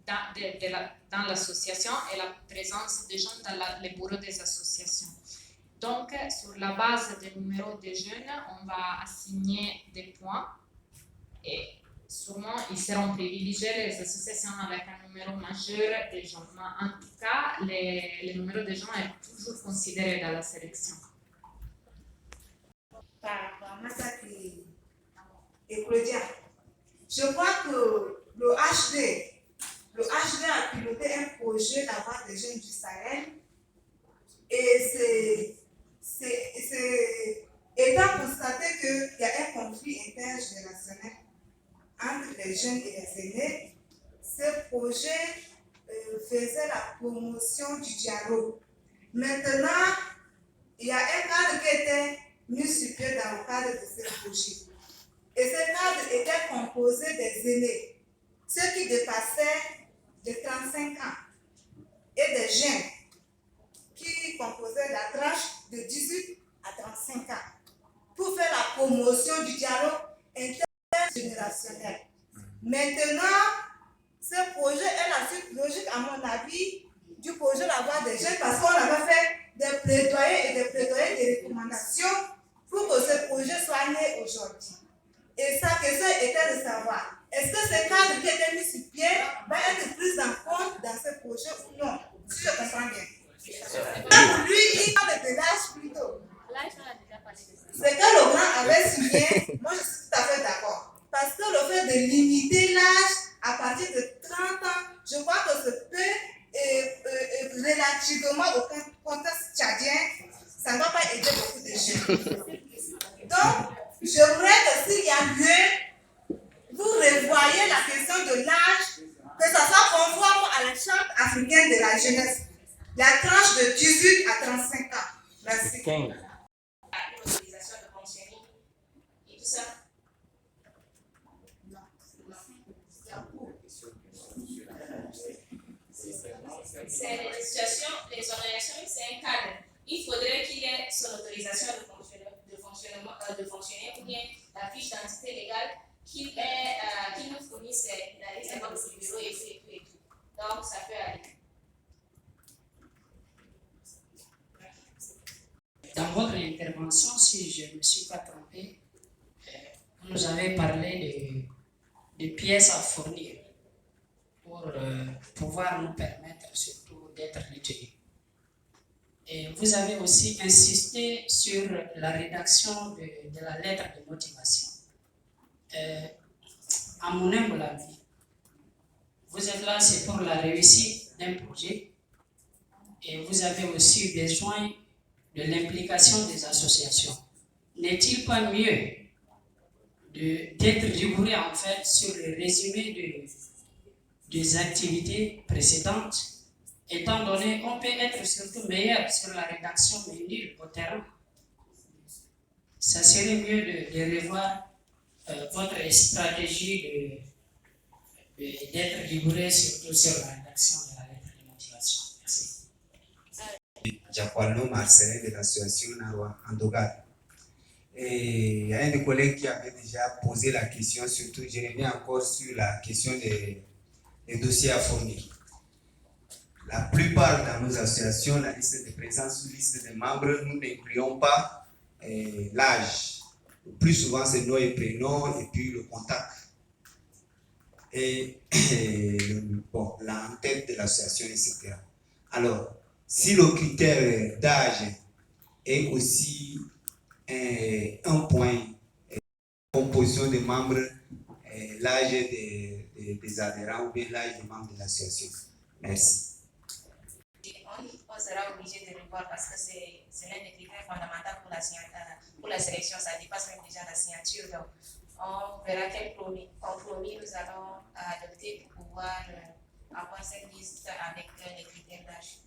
C: dans l'association et la présence des jeunes dans les bureaux des associations. Donc, sur la base des numéros des jeunes, on va assigner des points et sûrement ils seront privilégiés les associations avec un numéro majeur des jeunes. Mais en tout cas, les numéros des jeunes sont toujours considérés dans la sélection.
L: Par Massaki et Claudia, je crois que le HD a piloté un projet d'avoir des jeunes du Sahel et c'est étant constaté qu'il y a un conflit intergénérationnel entre les jeunes et les aînés, ce projet faisait la promotion du dialogue. Maintenant, il y a un cadre qui était mis sur pied dans le cadre de ce projet. Et ce cadre était composé des aînés, ceux qui dépassaient de 35 ans, et des jeunes qui composaient la tranche de 18 à 35 ans, pour faire la promotion du dialogue intergénérationnel. Maintenant, ce projet est la suite logique, à mon avis, du projet La Voix des jeunes, parce qu'on avait fait des plaidoyers et des recommandations pour que ce projet soit né aujourd'hui. Et sa question était de savoir, est-ce que ce cadre qui était mis sur pied va être pris en compte dans ce projet ou non? Si je comprends bien. Donc lui, il parle de l'âge plutôt. Ce que le grand avait signé, moi je suis tout à fait d'accord. Parce que le fait de limiter l'âge à partir de 30 ans, je crois que ce peut, relativement au contexte tchadien, ça ne va pas aider beaucoup de jeunes. Donc, j'aimerais que s'il y a lieu, vous revoyez la question de l'âge, que ce soit conforme à la charte africaine de la jeunesse. La tranche de 18 à 35 ans. Merci.
B: L'autorisation de fonctionner et tout ça. C'est les situations, les organisations, c'est un cadre. Il faudrait qu'il y ait son autorisation de fonctionner ou bien la fiche d'identité légale qui nous fournisse la liste des membres du bureau et tout. Donc, ça peut aller.
M: Dans votre intervention, si je ne me suis pas trompé, vous nous avez parlé de pièces à fournir pour pouvoir nous permettre surtout d'être retenus. Et vous avez aussi insisté sur la rédaction de la lettre de motivation. À mon humble avis, vous êtes là, c'est pour la réussite d'un projet et vous avez aussi besoin de l'implication des associations. N'est-il pas mieux d'être rigoureux en fait sur le résumé des activités précédentes, étant donné qu'on peut être surtout meilleur sur la rédaction mais nul au terrain? Ça serait mieux de revoir votre stratégie d'être rigoureux surtout sur la rédaction de la lettre de motivation. Merci.
N: Giacomo Marcelin de l'association Andogad. Et il y a un des collègues qui avait déjà posé la question, surtout je reviens encore sur la question des dossiers à fournir. La plupart de nos associations, la liste de présence ou liste de membres, nous n'incluons pas l'âge. Le plus souvent, c'est nom et prénom et puis le contact. Et bon, l'entête de l'association, etc. Alors, si le critère d'âge est aussi un point, composition des membres, l'âge des adhérents ou bien l'âge des membres de l'association. Merci.
B: On sera obligé de revoir parce que c'est l'un des critères fondamentaux pour la sélection, ça dépasse même déjà la signature. Donc, on verra quel compromis nous allons adopter pour pouvoir avoir cette liste avec les critères d'âge.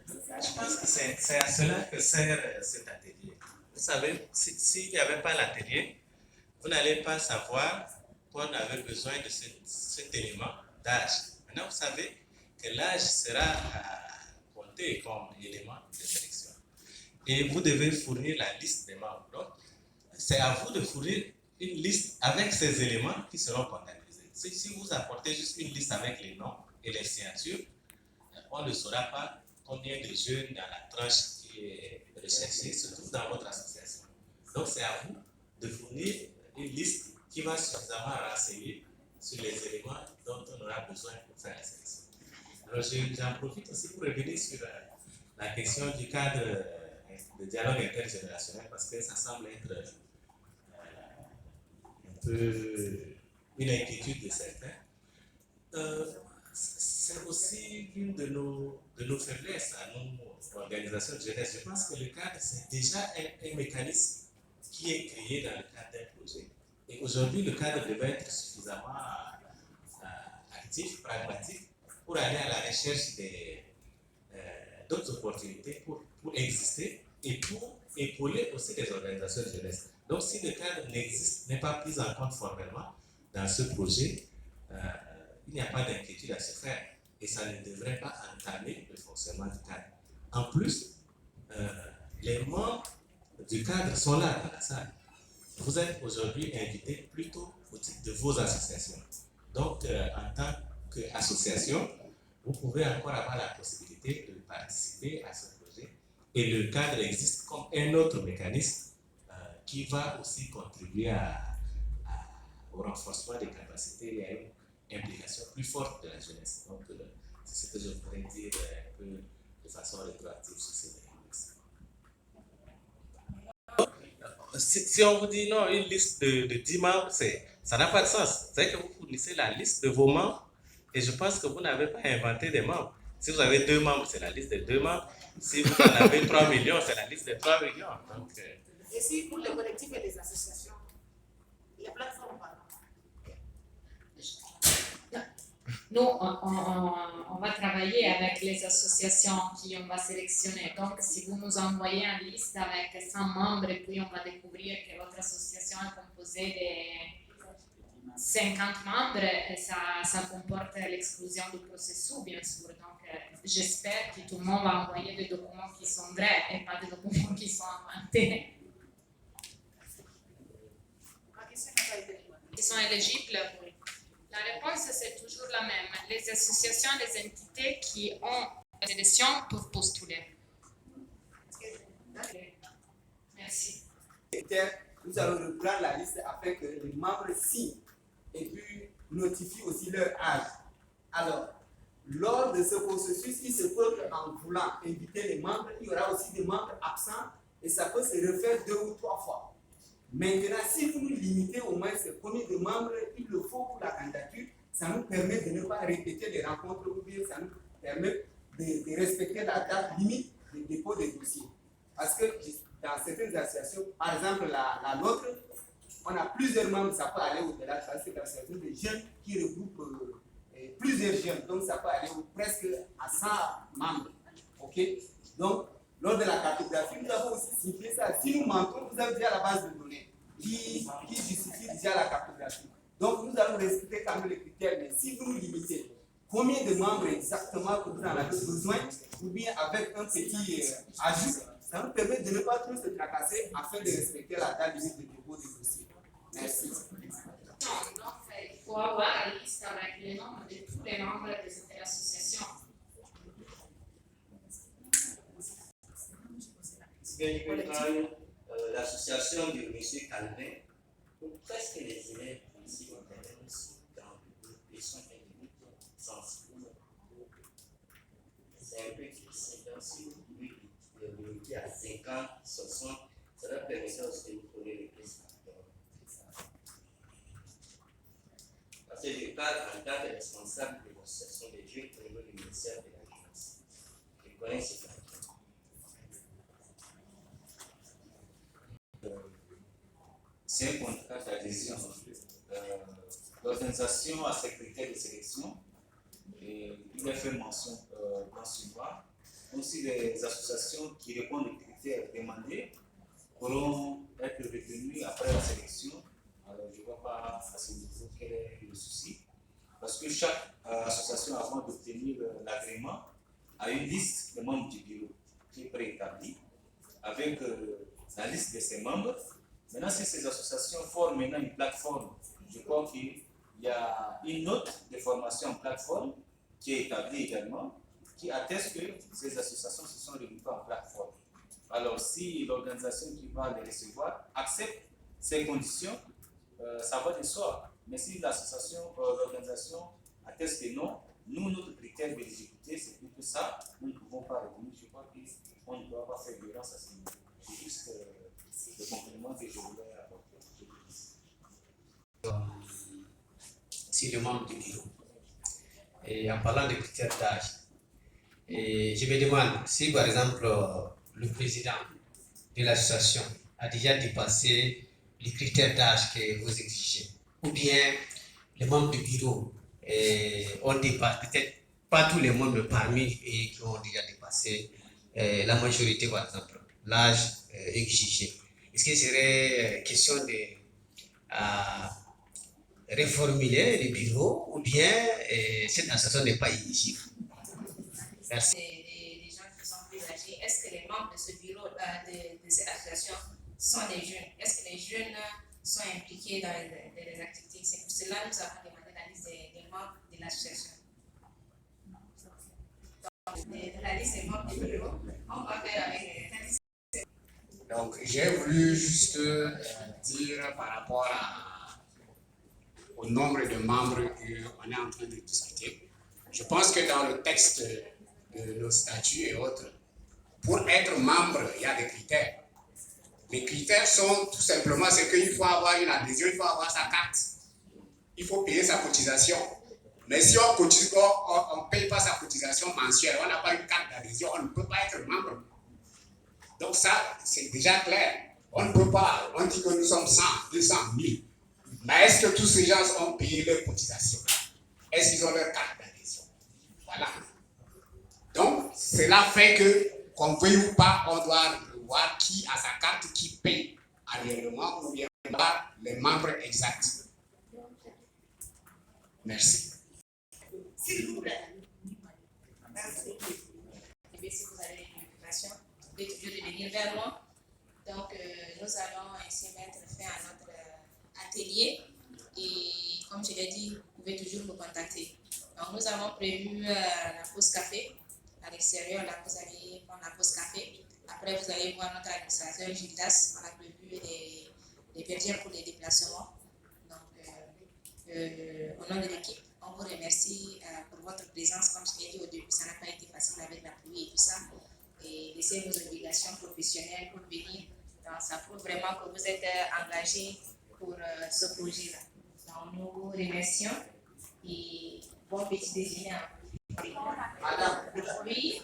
O: Je pense que c'est à cela que sert cet atelier. Vous savez, s'il n'y avait pas l'atelier, vous n'allez pas savoir qu'on avait besoin de cet élément d'âge. Maintenant, vous savez que l'âge sera compté comme élément de sélection. Et vous devez fournir la liste des membres. Donc, c'est à vous de fournir une liste avec ces éléments qui seront comptabilisés. Si vous apportez juste une liste avec les noms et les signatures, on ne saura pas combien de jeunes dans la tranche qui est recherchée se trouvent dans votre association. Donc, c'est à vous de fournir une liste qui va suffisamment renseigner sur les éléments dont on aura besoin pour faire la sélection. Alors, j'en profite aussi pour revenir sur la question du cadre de dialogue intergénérationnel parce que ça semble être un peu une inquiétude de certains. C'est aussi l'une de nos faiblesses à nous, organisations de jeunesse. Je pense que le cadre, c'est déjà un mécanisme qui est créé dans le cadre d'un projet. Et aujourd'hui, le cadre devait être suffisamment actif, pragmatique, pour aller à la recherche d'autres opportunités pour exister et pour épauler aussi les organisations de jeunesse. Donc, si le cadre n'est pas pris en compte formellement dans ce projet, il n'y a pas d'inquiétude à se faire et ça ne devrait pas entamer le fonctionnement du cadre. En plus, les membres du cadre sont là dans la salle. Vous êtes aujourd'hui invités plutôt au titre de vos associations. Donc, en tant qu'association, vous pouvez encore avoir la possibilité de participer à ce projet. Et le cadre existe comme un autre mécanisme qui va aussi contribuer au renforcement des capacités et à une implication plus forte de la jeunesse. Donc, c'est ce que je pourrais dire un peu de façon rétroactive sur ces mécanismes. Si on vous dit non, une liste de 10 membres, ça n'a pas de sens. C'est que vous fournissez la liste de vos membres et je pense que vous n'avez pas inventé des membres. Si vous avez 2 membres, c'est la liste des 2 membres. Si vous en avez 3 millions, c'est la liste des 3 millions. Donc,
P: et si pour les collectifs et les associations, les plateformes, pardon.
C: Nous, on va travailler avec les associations qui on va sélectionner. Donc, si vous nous envoyez une liste avec 100 membres et puis on va découvrir que votre association est composée de 50 membres, ça comporte l'exclusion du processus, bien sûr. Donc, j'espère que tout le monde va envoyer des documents qui sont vrais et pas des documents qui sont inventés. Qui sont éligibles, oui. La réponse, c'est toujours la même. Les associations, les entités qui ont des élections peuvent postuler. Merci.
N: Nous allons reprendre la liste afin que les membres signent et puis notifient aussi leur âge. Alors, lors de ce processus, il se peut qu'en voulant inviter les membres, il y aura aussi des membres absents et ça peut se refaire 2 ou 3 fois. Maintenant, si vous nous limitez au moins ce combien de membres il le faut pour la candidature, ça nous permet de ne pas répéter les rencontres ou bien ça nous permet de respecter la date limite de dépôt des dossiers. Parce que dans certaines associations, par exemple la nôtre, on a plusieurs membres, ça peut aller au-delà, parce que c'est l'association des jeunes qui regroupe plusieurs jeunes, donc ça peut aller presque à 100 membres. Ok? Donc, lors de la cartographie, nous avons aussi signifié ça. Si nous mentons, vous avez déjà la base de données qui justifie déjà la cartographie. Donc, nous allons respecter quand même les critères, mais si vous nous limitez, combien de membres exactement que vous en avez besoin, ou bien avec un petit ajout, ça nous permet de ne pas trop se tracasser afin de respecter la date limite de dépôt des dossiers. Merci.
C: Donc, il faut avoir la liste avec les noms de tous les membres de cette association.
F: collectif. L'association de M. Calvin, pour presque les élèves ici au terrain aussi, dans le groupe, ils sont individus sensibles. C'est un peu difficile. Donc, si vous pouvez limiter à 50, 60, ça va permettre aussi de vous trouver les questions. Parce que je parle en tant que responsable de l'association des jeunes au niveau du ministère de la Jeunesse. Je connais ces facteurs.
E: C'est un contrat d'adhésion. L'organisation a ses critères de sélection et il a fait mention dans ce mois. Aussi, les associations qui répondent aux critères demandés pourront être retenues après la sélection. Alors, je ne vois pas à ce niveau quel est le souci. Parce que chaque association, avant d'obtenir l'agrément, a une liste de membres du bureau qui est préétablie avec la liste de ses membres. Maintenant, si ces associations forment maintenant une plateforme, je crois qu'il y a une note de formation en plateforme qui est établie également, qui atteste que ces associations se sont regroupées en plateforme. Alors, si l'organisation qui va les recevoir accepte ces conditions, ça va de soi. Mais si l'organisation atteste que non, nous, notre critère d'éligibilité, c'est plutôt ça, nous ne pouvons pas retenir. Je crois qu'on ne doit pas faire violence à ce niveau. C'est juste le complément que je voulais apporter.
H: Si le membre du bureau. Et en parlant de critères d'âge, je me demande si par exemple le président de l'association a déjà dépassé les critères d'âge que vous exigez, ou bien les membres du bureau ont dépassé, peut-être pas tous les membres, mais parmi eux qui ont déjà dépassé la majorité, par exemple, l'âge exigé. Est-ce qu'il serait question de reformuler les bureaux ou bien cette association n'est pas éligible? Merci.
B: Les gens qui sont plus âgés, est-ce que les membres de ce bureau, de cette association, sont des jeunes? Est-ce que les jeunes sont impliqués dans les activités? C'est pour cela que nous avons demandé la liste des membres de l'association. Donc, la liste des membres du bureau, on va faire avec la liste.
Q: Donc, j'ai voulu juste dire par rapport au nombre de membres qu'on est en train de discuter. Je pense que dans le texte de nos statuts et autres, pour être membre, il y a des critères. Les critères sont tout simplement ce qu'il faut avoir une adhésion, il faut avoir sa carte. Il faut payer sa cotisation. Mais si on ne paye pas sa cotisation mensuelle, on n'a pas une carte d'adhésion, on ne peut pas être membre. Donc ça, c'est déjà clair. On ne peut pas, on dit que nous sommes 100, 200, 1000. Mais est-ce que tous ces gens ont payé leur cotisation? Est-ce qu'ils ont leur carte d'adhésion? Voilà. Donc, cela fait que, qu'on veuille ou pas, on doit voir qui a sa carte, qui paye annuellement, ou bien voir les membres exacts. Merci.
B: S'il vous plaît. Merci. Et si vous avez des préoccupations, vous pouvez toujours revenir vers moi. Donc, nous allons ainsi mettre fin à notre atelier. Et comme je l'ai dit, vous pouvez toujours nous contacter. Donc, nous avons prévu la pause café à l'extérieur. Là, vous allez prendre la pause café. Après, vous allez voir notre administrateur Gildas. On a prévu des bergères pour les déplacements. Donc, au nom de l'équipe, on vous remercie pour votre présence. Comme je l'ai dit au début, ça n'a pas été facile avec la pluie et tout ça. Et laissez vos obligations professionnelles pour venir. Donc, ça prouve vraiment que vous êtes engagés pour ce projet-là. Donc, nous vous remercions et bon petit déjeuner. Madame, oui.